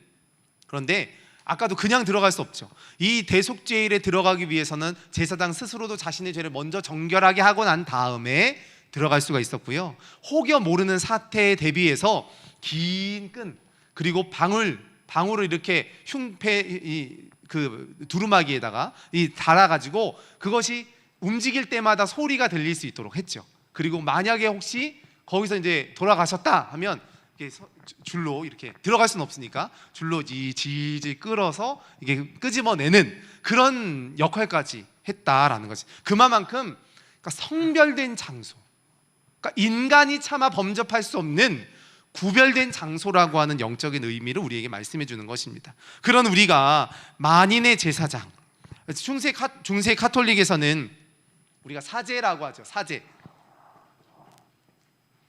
그런데 아까도 그냥 들어갈 수 없죠. 이 대속죄일에 들어가기 위해서는 제사장 스스로도 자신의 죄를 먼저 정결하게 하고 난 다음에 들어갈 수가 있었고요. 혹여 모르는 사태에 대비해서 긴 끈 그리고 방울을 이렇게 그 두루마기에다가 달아가지고 그것이 움직일 때마다 소리가 들릴 수 있도록 했죠. 그리고 만약에 혹시 거기서 이제 돌아가셨다 하면 줄로 이렇게 들어갈 수는 없으니까 줄로 지지 끌어서 이게 끄집어내는 그런 역할까지 했다라는 거지. 그만큼 그러니까 성별된 장소, 그러니까 인간이 차마 범접할 수 없는 구별된 장소라고 하는 영적인 의미를 우리에게 말씀해 주는 것입니다. 그런 우리가 만인의 제사장, 중세 카톨릭에서는 우리가 사제라고 하죠.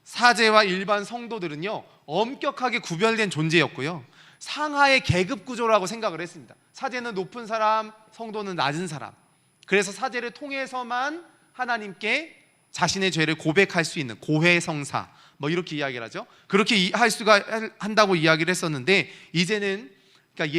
사제와 일반 성도들은요 엄격하게 구별된 존재였고요, 상하의 계급 구조라고 생각을 했습니다. 사제는 높은 사람, 성도는 낮은 사람. 그래서 사제를 통해서만 하나님께 자신의 죄를 고백할 수 있는 고해성사, 뭐 이렇게 이야기를 하죠. 그렇게 한다고 이야기를 했었는데, 이제는 그러니까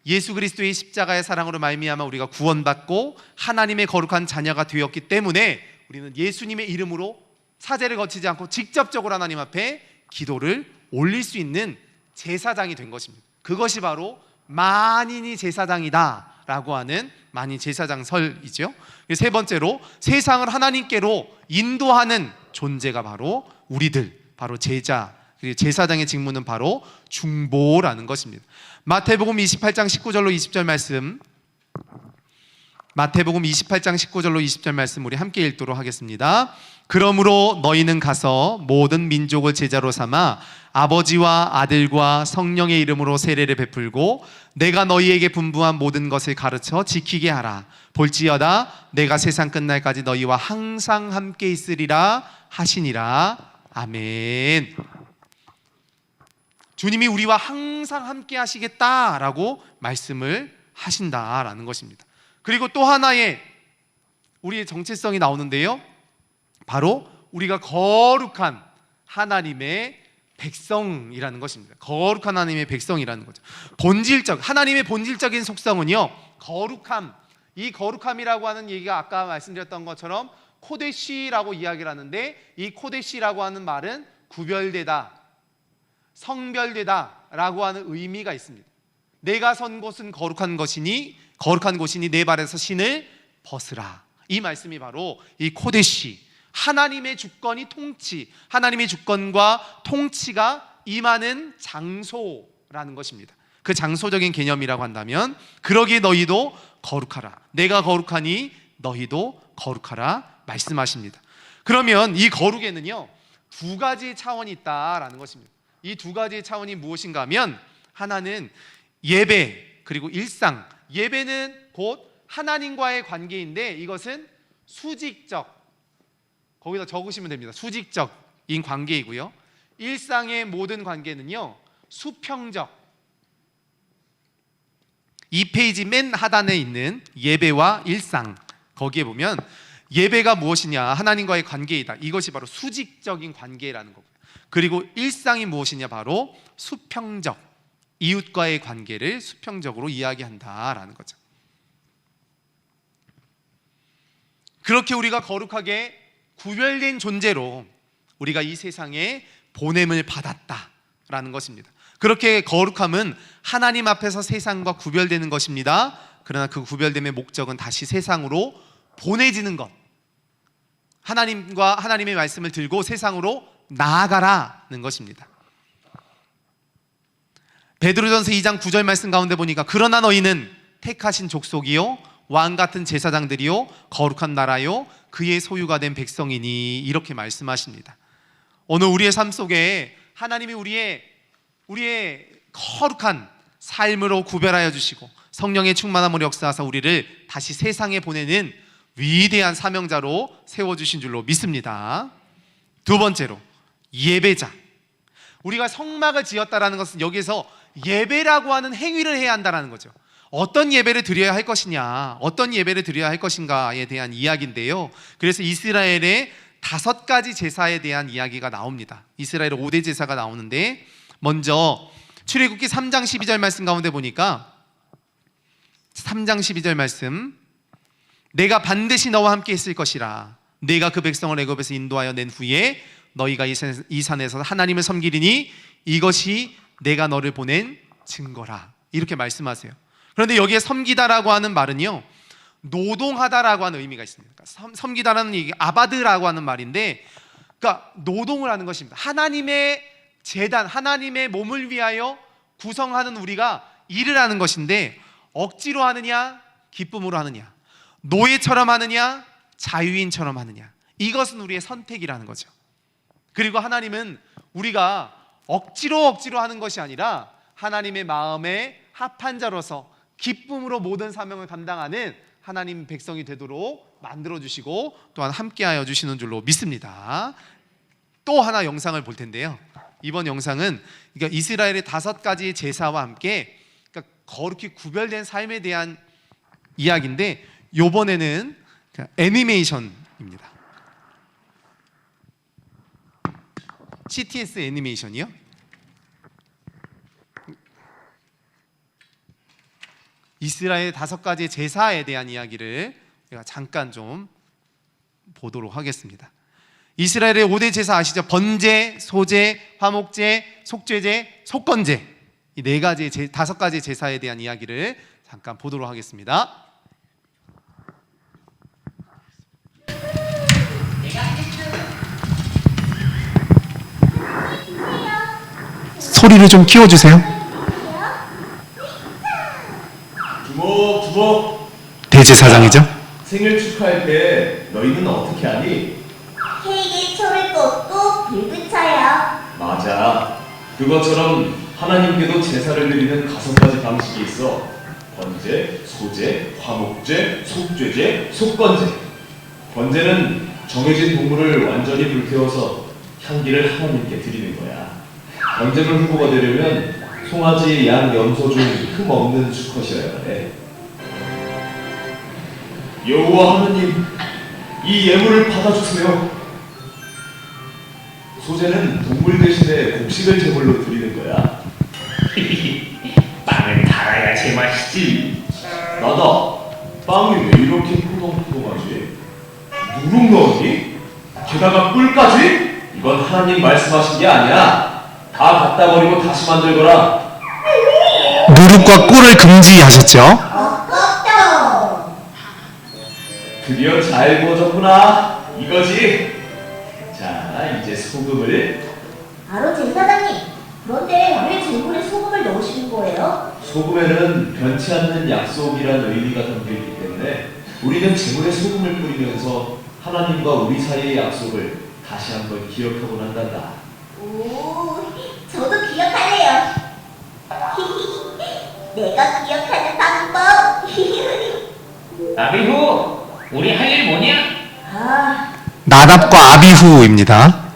예수 그리스도의 십자가의 사랑으로 말미암아 우리가 구원받고 하나님의 거룩한 자녀가 되었기 때문에 우리는 예수님의 이름으로 사제를 거치지 않고 직접적으로 하나님 앞에 기도를 올릴 수 있는 제사장이 된 것입니다. 그것이 바로 만인이 제사장이다라고 하는 만인 제사장설이죠. 세 번째로 세상을 하나님께로 인도하는 존재가 바로 우리들, 바로 제자, 제사장의 직무는 바로 중보라는 것입니다. 마태복음 28장 19절로 20절 말씀, 마태복음 28장 19절로 20절 말씀 우리 함께 읽도록 하겠습니다. 그러므로 너희는 가서 모든 민족을 제자로 삼아 아버지와 아들과 성령의 이름으로 세례를 베풀고 내가 너희에게 분부한 모든 것을 가르쳐 지키게 하라. 볼지어다 내가 세상 끝날까지 너희와 항상 함께 있으리라 하시니라. 아멘. 주님이 우리와 항상 함께 하시겠다라고 말씀을 하신다라는 것입니다. 그리고 또 하나의 우리의 정체성이 나오는데요, 바로 우리가 거룩한 하나님의 백성이라는 것입니다. 거룩한 하나님의 백성이라는 거죠. 하나님의 본질적인 속성은요, 거룩함. 이 거룩함이라고 하는 얘기가 아까 말씀드렸던 것처럼 코데시라고 이야기를 하는데, 이 코데시라고 하는 말은 구별되다, 성별되다 라고 하는 의미가 있습니다. 내가 선 곳은 거룩한 곳이니 내 발에서 신을 벗으라. 이 말씀이 바로 이 코데시, 하나님의 주권이 하나님의 주권과 통치가 임하는 장소라는 것입니다. 그 장소적인 개념이라고 한다면, 그러기에 너희도 거룩하라, 내가 거룩하니 너희도 거룩하라 말씀하십니다. 그러면 이 거룩에는요, 두 가지의 차원이 있다라는 것입니다. 이 두 가지의 차원이 무엇인가 하면, 하나는 예배, 그리고 일상. 예배는 곧 하나님과의 관계인데, 이것은 수직적, 거기다 적으시면 됩니다. 수직적인 관계이고요. 일상의 모든 관계는요, 수평적. 이 페이지 맨 하단에 있는 예배와 일상, 거기에 보면 예배가 무엇이냐, 하나님과의 관계이다. 이것이 바로 수직적인 관계라는 거고요. 그리고 일상이 무엇이냐, 바로 수평적, 이웃과의 관계를 수평적으로 이야기한다라는 거죠. 그렇게 우리가 거룩하게 구별된 존재로 우리가 이 세상에 보냄을 받았다라는 것입니다. 그렇게 거룩함은 하나님 앞에서 세상과 구별되는 것입니다. 그러나 그 구별됨의 목적은 다시 세상으로 보내지는 것, 하나님의 말씀을 들고 세상으로 나아가라는 것입니다. 베드로전서 2장 9절 말씀 가운데 보니까, 그러나 너희는 택하신 족속이요 왕같은 제사장들이요 거룩한 나라요 그의 소유가 된 백성이니, 이렇게 말씀하십니다. 오늘 우리의 삶 속에 하나님이 우리의 거룩한 삶으로 구별하여 주시고 성령의 충만함으로 역사하사 우리를 다시 세상에 보내는 위대한 사명자로 세워주신 줄로 믿습니다. 두 번째로, 예배자. 우리가 성막을 지었다라는 것은 여기서 예배라고 하는 행위를 해야 한다는 거죠. 어떤 예배를 드려야 할 것이냐, 어떤 예배를 드려야 할 것인가에 대한 이야기인데요. 그래서 이스라엘의 5가지 제사에 대한 이야기가 나옵니다. 이스라엘의 5대 제사가 나오는데, 먼저 출애굽기 3장 12절 말씀 가운데 보니까, 3장 12절 말씀, 내가 반드시 너와 함께 있을 것이라, 내가 그 백성을 애굽에서 인도하여 낸 후에 너희가 이 산에서 하나님을 섬기리니 이것이 내가 너를 보낸 증거라, 이렇게 말씀하세요. 그런데 여기에 섬기다라고 하는 말은요, 노동하다라고 하는 의미가 있습니다. 그러니까 섬기다라는 얘기, 아바드라고 하는 말인데, 그러니까 노동을 하는 것입니다. 하나님의 제단, 하나님의 몸을 위하여 구성하는 우리가 일을 하는 것인데, 억지로 하느냐, 기쁨으로 하느냐, 노예처럼 하느냐, 자유인처럼 하느냐, 이것은 우리의 선택이라는 거죠. 그리고 하나님은 우리가 억지로 하는 것이 아니라 하나님의 마음에 합한 자로서 기쁨으로 모든 사명을 감당하는 하나님 백성이 되도록 만들어주시고 또한 함께하여 주시는 줄로 믿습니다. 또 하나 영상을 볼 텐데요, 이번 영상은 그러니까 이스라엘의 5가지 제사와 함께 그러니까 거룩히 구별된 삶에 대한 이야기인데, 이번에는 애니메이션입니다. CTS 애니메이션이요. 이스라엘 5가지 제사에 대한 이야기를 제가 잠깐 좀 보도록 하겠습니다. 이스라엘의 5대 제사 아시죠? 번제, 소제, 화목제, 속죄제, 속건제, 이 5가지 제사에 대한 이야기를 잠깐 보도록 하겠습니다. 소리를 좀 키워주세요. 주먹 대제사장이죠? 생일 축하할 때 너희는 어떻게 하니? 케이크에 초를 꽂고 불 붙여요. 맞아. 그것처럼 하나님께도 제사를 드리는 5가지 방식이 있어. 번제, 소제, 화목제, 속죄제, 속건제. 번제는 정해진 동물을 완전히 불태워서 향기를 하나님께 드리는 거야. 번제물 후보가 되려면 송아지, 양, 염소 중 흠 없는 수컷이어야 해. 여호와 하나님, 이 예물을 받아주세요. 소재는 동물 대신에 곡식을 제물로 드리는 거야. 빵은 달아야 제맛이지. 나다. 빵이 왜 이렇게 포동포동하지? 누룩 넣었니? 게다가 꿀까지? 이건 하나님 말씀하신 게 아니야. 다 갖다 버리고 다시 만들거라. 누룩과 꿀을 금지하셨죠. 아깝다. 드디어 잘 구워졌구나. 이거지? 자, 이제 소금을. 바로 제사장님. 그런데 왜 제물에 소금을 넣으시는 거예요? 소금에는 변치 않는 약속이란 의미가 담겨있기 때문에 우리는 제물에 소금을 뿌리면서 하나님과 우리 사이의 약속을 다시 한번 기억하곤 한단다. 오, 저도 기억하네요. 내가 기억하는 방법. 아비후, 우리 할 일 뭐냐? 아, 나답과 아비후입니다.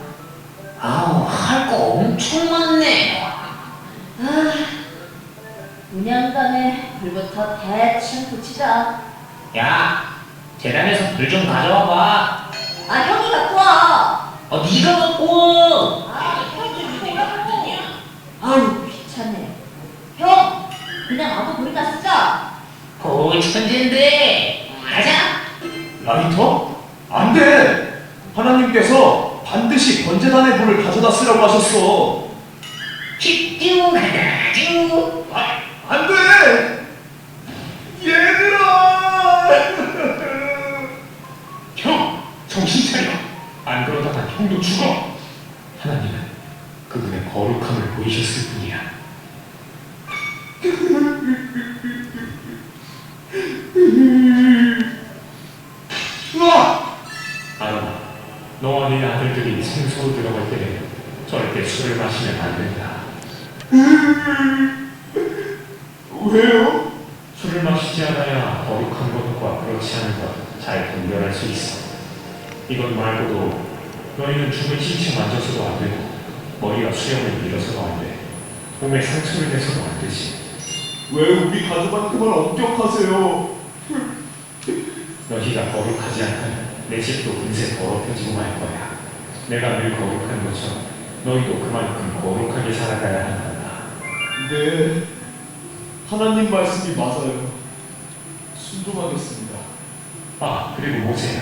아우, 할 거 엄청 많네. 아, 운영단에 불부터 대충 붙이자. 야, 계단에서 불 좀 가져와봐. 아, 형이 갖고 와. 네가 갖고. 아, 형이 오라고. 아유, 귀찮네. 형, 그냥 아무 불이나 쓰자. 오, 천재인데. 가자. 라이터? 안 돼! 하나님께서 반드시 번제단의 불을 가져다 쓰라고 하셨어. 쭉 가자, 쭉. 안 돼! 얘들아! 형, 정신 차려. 안 그러다가 형도 죽어. 하나님은 그분의 거룩함을 보이셨을 뿐이야. 아론아, 너와 네 아들들이 생소로 들어갈 때는 절대 술을 마시면 안 된다. 왜요? 술을 마시지 않아야 거룩한 것과 그렇지 않은 것 잘 분별할 수 있어. 이것 말고도 너희는 죽은 신체 만져서도 안 되고 머리가 수염을 밀어서도 안 돼. 몸에 상처를 내서도 안 되지. 왜 우리 가족한테만 엄격하세요? 너희가 거룩하지 않다면 내 집도 금세 더럽혀지고 말 거야. 내가 늘 거룩한 것처럼 너희도 그만큼 거룩하게 살아가야 한단다. 네, 하나님 말씀이 맞아요. 순종하겠습니다. 아, 그리고 모세야.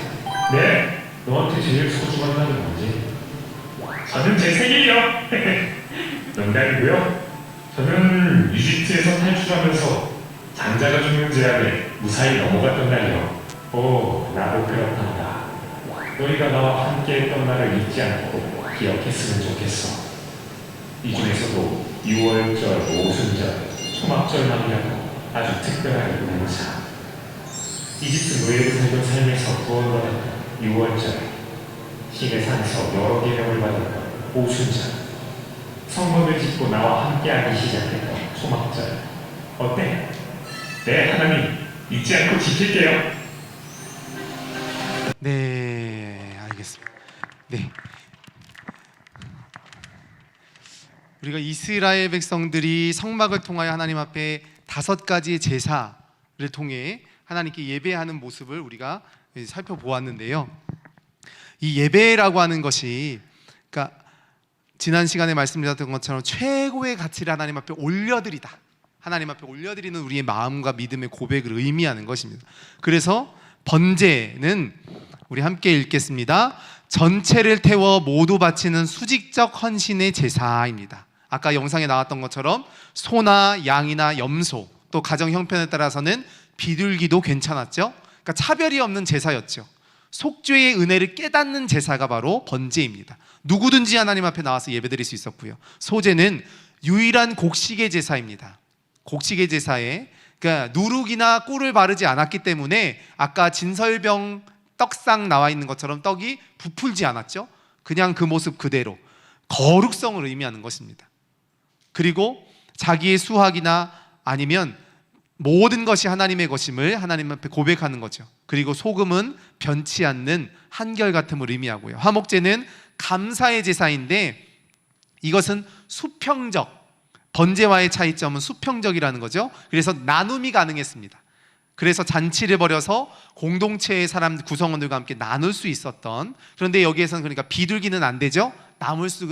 네, 너한테 제일 소중한 날은 뭐지? 저는 제 생일이요. 농담이고요. 저는 이집트에서 탈출하면서 장자가 죽는 제한을 무사히 넘어갔던 날이요. 오, 나도 그렇단다. 너희가 나와 함께했던 날을 잊지 않고 기억했으면 좋겠어. 이 중에서도 6월절, 오순절, 초막절만이라도 아주 특별하게 보내자. 이집트 노예로 살던 삶에서 구원받았던 6월절, 신의 산에서 여러 계명을 받았던 오순절, 성막을 짓고 나와 함께하기 시작했던 초막절. 어때? 네, 하나님 잊지 않고 지킬게요. 네, 알겠습니다. 네. 우리가 이스라엘 백성들이 성막을 통하여 하나님 앞에 5가지의 제사를 통해 하나님께 예배하는 모습을 우리가 살펴보았는데요. 이 예배라고 하는 것이, 그러니까 지난 시간에 말씀드렸던 것처럼 최고의 가치를 하나님 앞에 올려드리다. 하나님 앞에 올려드리는 우리의 마음과 믿음의 고백을 의미하는 것입니다. 그래서 번제는 우리 함께 읽겠습니다. 전체를 태워 모두 바치는 수직적 헌신의 제사입니다. 아까 영상에 나왔던 것처럼 소나 양이나 염소, 또 가정 형편에 따라서는 비둘기도 괜찮았죠. 그러니까 차별이 없는 제사였죠. 속죄의 은혜를 깨닫는 제사가 바로 번제입니다. 누구든지 하나님 앞에 나와서 예배드릴 수 있었고요. 소제는 유일한 곡식의 제사입니다. 곡식의 제사에, 그러니까 누룩이나 꿀을 바르지 않았기 때문에 아까 진설병 떡상 나와 있는 것처럼 떡이 부풀지 않았죠. 그냥 그 모습 그대로 거룩성을 의미하는 것입니다. 그리고 자기의 수학이나 아니면 모든 것이 하나님의 것임을 하나님 앞에 고백하는 거죠. 그리고 소금은 변치 않는 한결같음을 의미하고요. 화목제는 감사의 제사인데 이것은 수평적, 번제와의 차이점은 수평적이라는 거죠. 그래서 나눔이 가능했습니다. 그래서 잔치를 벌여서 공동체의 사람 구성원들과 함께 나눌 수 있었던, 그런데 여기에서는 그러니까 비둘기는 안 되죠.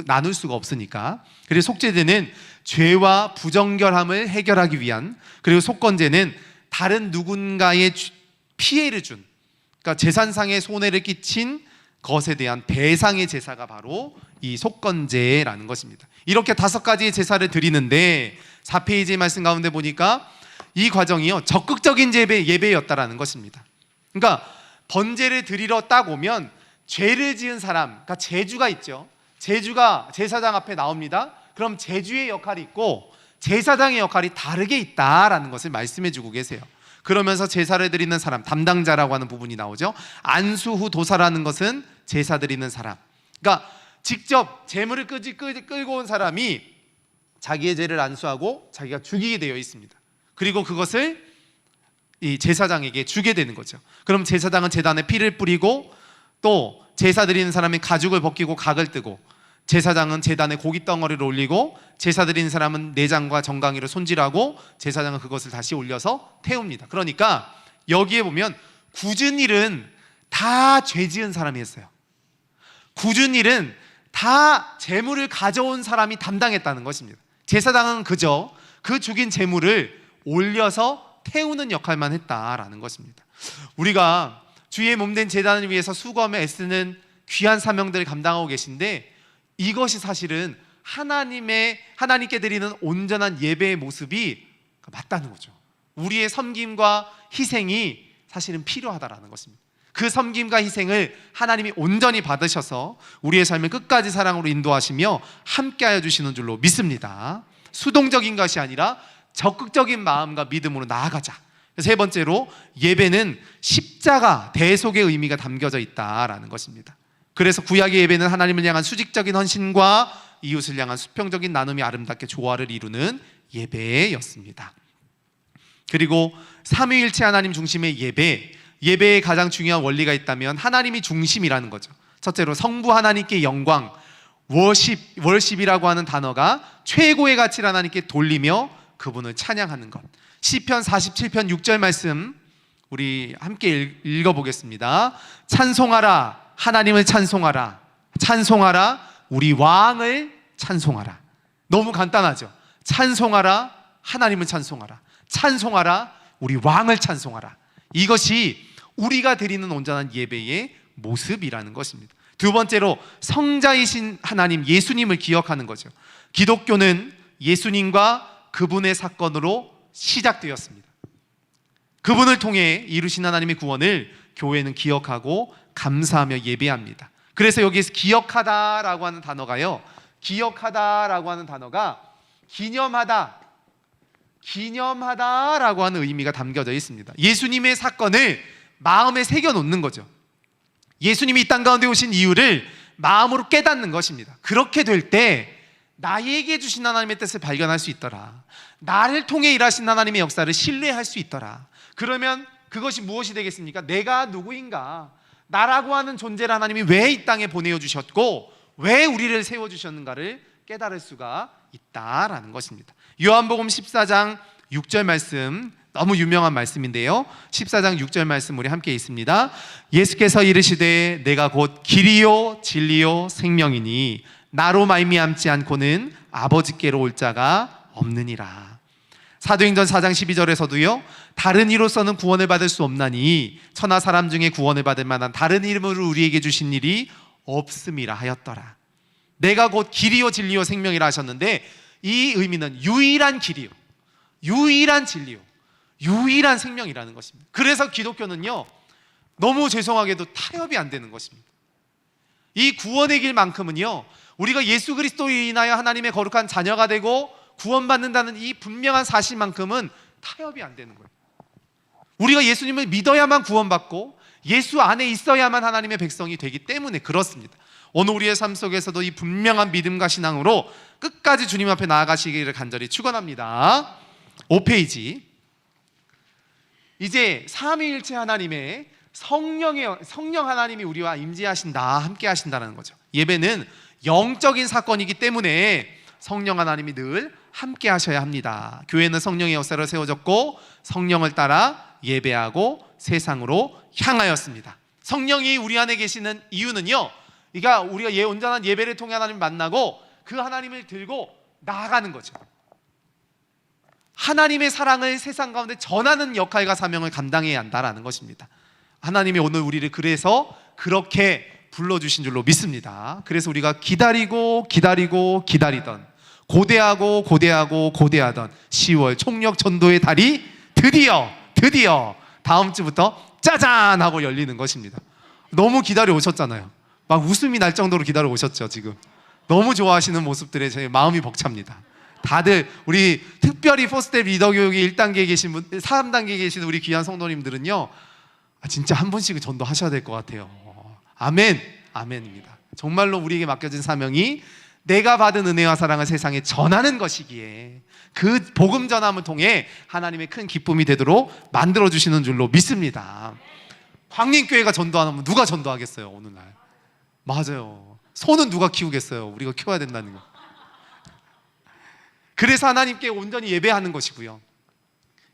나눌 수가 없으니까. 그리고 속죄제는 죄와 부정결함을 해결하기 위한, 그리고 속건제는 다른 누군가의 피해를 준, 그러니까 재산상의 손해를 끼친 것에 대한 배상의 제사가 바로 이 속건제라는 것입니다. 이렇게 5가지의 제사를 드리는데 4페이지의 말씀 가운데 보니까 이 과정이요, 적극적인 예배였다라는 것입니다. 그러니까 번제를 드리러 딱 오면 죄를 지은 사람, 그러니까 제주가 있죠. 제주가 제사장 앞에 나옵니다. 그럼 제주의 역할이 있고 제사장의 역할이 다르게 있다라는 것을 말씀해 주고 계세요. 그러면서 제사를 드리는 사람, 담당자라고 하는 부분이 나오죠. 안수 후 도사라는 것은 제사 드리는 사람, 그러니까 직접 제물을 끌고 온 사람이 자기의 죄를 안수하고 자기가 죽이게 되어 있습니다. 그리고 그것을 이 제사장에게 주게 되는 거죠. 그럼 제사장은 제단에 피를 뿌리고, 또 제사 드리는 사람이 가죽을 벗기고 각을 뜨고, 제사장은 제단에 고기 덩어리를 올리고, 제사 드리는 사람은 내장과 정강이를 손질하고, 제사장은 그것을 다시 올려서 태웁니다. 그러니까 여기에 보면 굳은 일은 다 죄 지은 사람이 했어요. 굳은 일은 다 제물을 가져온 사람이 담당했다는 것입니다. 제사장은 그저 그 죽인 제물을 올려서 태우는 역할만 했다라는 것입니다. 우리가 주의 몸된 제단을 위해서 수고하며 애쓰는 귀한 사명들을 감당하고 계신데, 이것이 사실은 하나님께 드리는 온전한 예배의 모습이 맞다는 거죠. 우리의 섬김과 희생이 사실은 필요하다라는 것입니다. 그 섬김과 희생을 하나님이 온전히 받으셔서 우리의 삶을 끝까지 사랑으로 인도하시며 함께하여 주시는 줄로 믿습니다. 수동적인 것이 아니라 적극적인 마음과 믿음으로 나아가자. 세 번째로, 예배는 십자가 대속의 의미가 담겨져 있다라는 것입니다. 그래서 구약의 예배는 하나님을 향한 수직적인 헌신과 이웃을 향한 수평적인 나눔이 아름답게 조화를 이루는 예배였습니다. 그리고 삼위일체 하나님 중심의 예배의 가장 중요한 원리가 있다면 하나님이 중심이라는 거죠. 첫째로 성부 하나님께 영광, 월십이라고 하는 단어가 최고의 가치를 하나님께 돌리며 그분을 찬양하는 것. 시편 47편 6절 말씀 우리 함께 읽어보겠습니다. 찬송하라, 하나님을 찬송하라. 찬송하라, 우리 왕을 찬송하라. 너무 간단하죠. 찬송하라, 하나님을 찬송하라. 찬송하라, 우리 왕을 찬송하라. 이것이 우리가 드리는 온전한 예배의 모습이라는 것입니다. 두 번째로, 성자이신 하나님 예수님을 기억하는 거죠. 기독교는 예수님과 그분의 사건으로 시작되었습니다. 그분을 통해 이루신 하나님의 구원을 교회는 기억하고 감사하며 예배합니다. 그래서 여기에서 기억하다라고 하는 단어가요, 기억하다라고 하는 단어가 기념하다라고 하는 의미가 담겨져 있습니다. 예수님의 사건을 마음에 새겨 놓는 거죠. 예수님이 이 땅 가운데 오신 이유를 마음으로 깨닫는 것입니다. 그렇게 될 때 나에게 주신 하나님의 뜻을 발견할 수 있더라. 나를 통해 일하신 하나님의 역사를 신뢰할 수 있더라. 그러면 그것이 무엇이 되겠습니까? 내가 누구인가? 나라고 하는 존재를 하나님이 왜 이 땅에 보내어 주셨고 왜 우리를 세워 주셨는가를 깨달을 수가 있다라는 것입니다. 요한복음 14장 6절 말씀, 너무 유명한 말씀인데요. 14장 6절 말씀 우리 함께 있습니다. 예수께서 이르시되 내가 곧 길이요 진리요 생명이니 나로 말미암지 않고는 아버지께로 올 자가 없느니라. 사도행전 4장 12절에서도요, 다른 이로서는 구원을 받을 수 없나니 천하 사람 중에 구원을 받을 만한 다른 이름으로 우리에게 주신 일이 없음이라 하였더라. 내가 곧 길이요 진리요 생명이라 하셨는데, 이 의미는 유일한 길이요, 유일한 진리요, 유일한 생명이라는 것입니다. 그래서 기독교는요, 너무 죄송하게도 타협이 안 되는 것입니다. 이 구원의 길만큼은요, 우리가 예수 그리스도로 인하여 하나님의 거룩한 자녀가 되고 구원받는다는 이 분명한 사실만큼은 타협이 안 되는 거예요. 우리가 예수님을 믿어야만 구원받고 예수 안에 있어야만 하나님의 백성이 되기 때문에 그렇습니다. 오늘 우리의 삶 속에서도 이 분명한 믿음과 신앙으로 끝까지 주님 앞에 나아가시기를 간절히 축원합니다. 5페이지. 이제 삼위일체 하나님의 성령 하나님이 우리와 임재하신다, 함께 하신다는 거죠. 예배는 영적인 사건이기 때문에 성령 하나님이 늘 함께 하셔야 합니다. 교회는 성령의 역사를 세워졌고 성령을 따라 예배하고 세상으로 향하였습니다. 성령이 우리 안에 계시는 이유는요, 그러니까 우리가 온전한 예배를 통해 하나님을 만나고 그 하나님을 들고 나아가는 거죠. 하나님의 사랑을 세상 가운데 전하는 역할과 사명을 감당해야 한다라는 것입니다. 하나님이 오늘 우리를 그래서 그렇게 불러주신 줄로 믿습니다. 그래서 우리가 기다리던 고대하고 고대하던 10월 총력 전도의 달이 드디어 다음 주부터 짜잔 하고 열리는 것입니다. 너무 기다려 오셨잖아요. 막 웃음이 날 정도로 기다려 오셨죠. 지금 너무 좋아하시는 모습들에 제 마음이 벅찹니다. 다들 우리 특별히 포스텝 리더 교육이 1단계에 계신 분, 3단계에 계신 우리 귀한 성도님들은요, 진짜 한 번씩은 전도하셔야 될 것 같아요. 아멘입니다. 정말로 우리에게 맡겨진 사명이 내가 받은 은혜와 사랑을 세상에 전하는 것이기에 그 복음 전함을 통해 하나님의 큰 기쁨이 되도록 만들어주시는 줄로 믿습니다. 광림교회가 전도 안 하면 누가 전도하겠어요? 오늘날 맞아요. 소는 누가 키우겠어요? 우리가 키워야 된다는 거. 그래서 하나님께 온전히 예배하는 것이고요.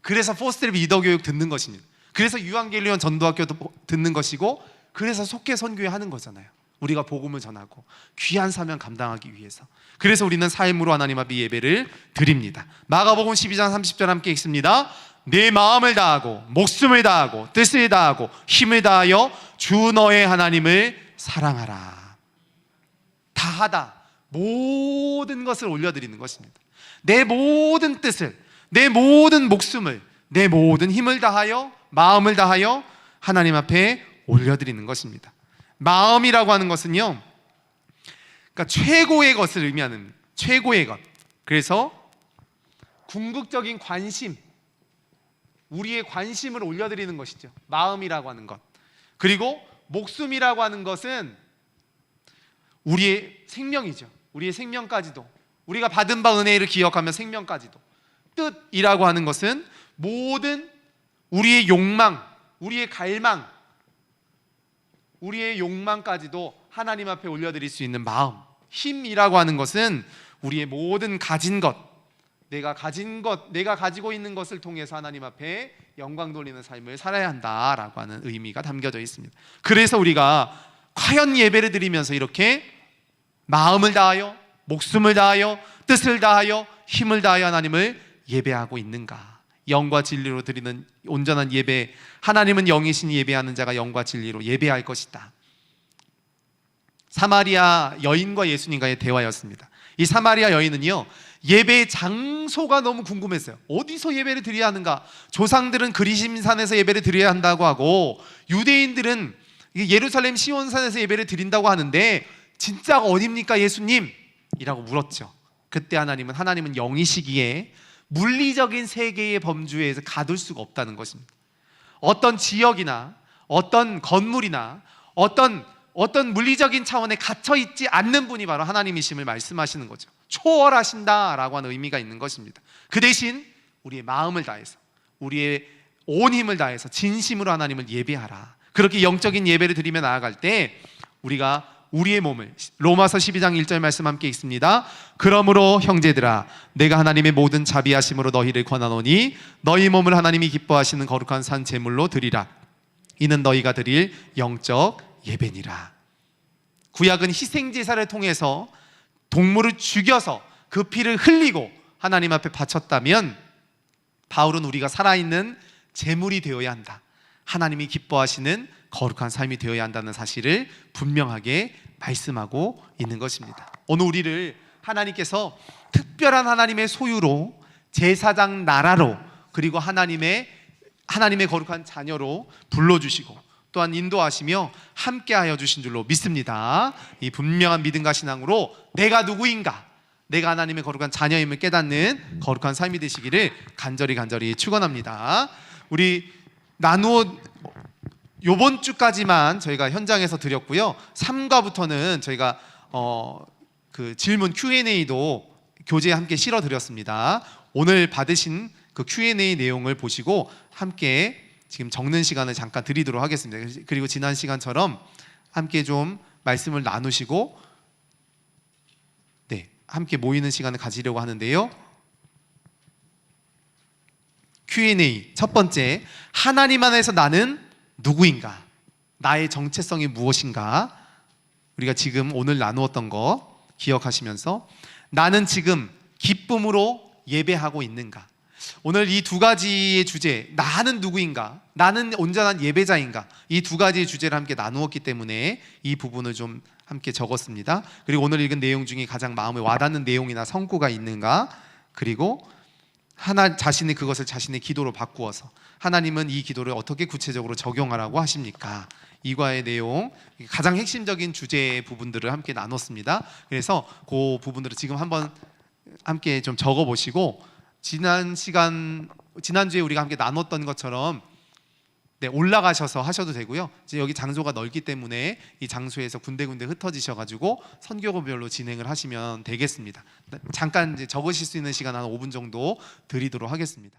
그래서 포스트랩 리더 교육 듣는 것입니다. 그래서 유한겔리온 전도학교 듣는 것이고, 그래서 속회 선교회 하는 거잖아요. 우리가 복음을 전하고 귀한 사명 감당하기 위해서. 그래서 우리는 삶으로 하나님 앞에 예배를 드립니다. 마가복음 12장 30절 함께 읽습니다. 내 마음을 다하고 목숨을 다하고 뜻을 다하고 힘을 다하여 주 너의 하나님을 사랑하라. 다하다, 모든 것을 올려드리는 것입니다. 내 모든 뜻을, 내 모든 목숨을, 내 모든 힘을 다하여, 마음을 다하여 하나님 앞에 올려드리는 것입니다. 마음이라고 하는 것은요, 그러니까 최고의 것을 의미하는, 최고의 것. 그래서 궁극적인 관심, 우리의 관심을 올려드리는 것이죠. 마음이라고 하는 것. 그리고 목숨이라고 하는 것은 우리의 생명이죠. 우리의 생명까지도, 우리가 받은 바 은혜를 기억하며 생명까지도. 뜻이라고 하는 것은 모든 우리의 욕망, 우리의 갈망, 우리의 욕망까지도 하나님 앞에 올려드릴 수 있는 마음. 힘이라고 하는 것은 우리의 모든 가진 것, 내가 가지고 있는 것을 통해서 하나님 앞에 영광 돌리는 삶을 살아야 한다라고 하는 의미가 담겨져 있습니다. 그래서 우리가 과연 예배를 드리면서 이렇게 마음을 다하여, 목숨을 다하여, 뜻을 다하여, 힘을 다하여 하나님을 예배하고 있는가? 영과 진리로 드리는 온전한 예배, 하나님은 영이신 예배하는 자가 영과 진리로 예배할 것이다. 사마리아 여인과 예수님과의 대화였습니다. 이 사마리아 여인은요, 예배의 장소가 너무 궁금했어요. 어디서 예배를 드려야 하는가? 조상들은 그리심산에서 예배를 드려야 한다고 하고, 유대인들은 예루살렘 시온산에서 예배를 드린다고 하는데 진짜가 어딥니까 예수님? 이라고 물었죠. 그때 하나님은 영이시기에 물리적인 세계의 범주에서 가둘 수가 없다는 것입니다. 어떤 지역이나 어떤 건물이나 어떤 물리적인 차원에 갇혀있지 않는 분이 바로 하나님이심을 말씀하시는 거죠. 초월하신다라고 하는 의미가 있는 것입니다. 그 대신 우리의 마음을 다해서, 우리의 온 힘을 다해서 진심으로 하나님을 예배하라. 그렇게 영적인 예배를 드리며 나아갈 때 우리가 우리의 몸을, 로마서 12장 1절 말씀 함께 읽습니다. 그러므로 형제들아, 내가 하나님의 모든 자비하심으로 너희를 권하노니 너희 몸을 하나님이 기뻐하시는 거룩한 산 제물로 드리라. 이는 너희가 드릴 영적 예배니라. 구약은 희생제사를 통해서 동물을 죽여서 그 피를 흘리고 하나님 앞에 바쳤다면, 바울은 우리가 살아있는 제물이 되어야 한다, 하나님이 기뻐하시는 거룩한 삶이 되어야 한다는 사실을 분명하게 말씀하고 있는 것입니다. 오늘 우리를 하나님께서 특별한 하나님의 소유로, 제사장 나라로, 그리고 하나님의 거룩한 자녀로 불러주시고 또한 인도하시며 함께하여 주신 줄로 믿습니다. 이 분명한 믿음과 신앙으로 내가 누구인가, 내가 하나님의 거룩한 자녀임을 깨닫는 거룩한 삶이 되시기를 간절히 축원합니다. 우리 요번 주까지만 저희가 현장에서 드렸고요. 3과부터는 저희가 그 질문 Q&A도 교재에 함께 실어 드렸습니다. 오늘 받으신 그 Q&A 내용을 보시고 함께 지금 적는 시간을 잠깐 드리도록 하겠습니다. 그리고 지난 시간처럼 함께 좀 말씀을 나누시고 함께 모이는 시간을 가지려고 하는데요. Q&A 첫 번째, 하나님 안에서 나는 누구인가? 나의 정체성이 무엇인가? 우리가 지금 오늘 나누었던 거 기억하시면서 나는 지금 기쁨으로 예배하고 있는가? 오늘 이 두 가지의 주제, 나는 누구인가? 나는 온전한 예배자인가? 이 두 가지의 주제를 함께 나누었기 때문에 이 부분을 좀 함께 적었습니다. 그리고 오늘 읽은 내용 중에 가장 마음에 와닿는 내용이나 성구가 있는가? 그리고 자신이 그것을 자신의 기도로 바꾸어서 하나님은 이 기도를 어떻게 구체적으로 적용하라고 하십니까? 이과의 내용, 가장 핵심적인 주제의 부분들을 함께 나눴습니다. 그래서 그 부분들을 지금 한번 함께 좀 적어보시고 지난주에 우리가 함께 나눴던 것처럼 올라가셔서 하셔도 되고요. 이제 여기 장소가 넓기 때문에 이 장소에서 군데군데 흩어지셔가지고 선교구별로 진행을 하시면 되겠습니다. 잠깐 이제 적으실 수 있는 시간 한 5분 정도 드리도록 하겠습니다.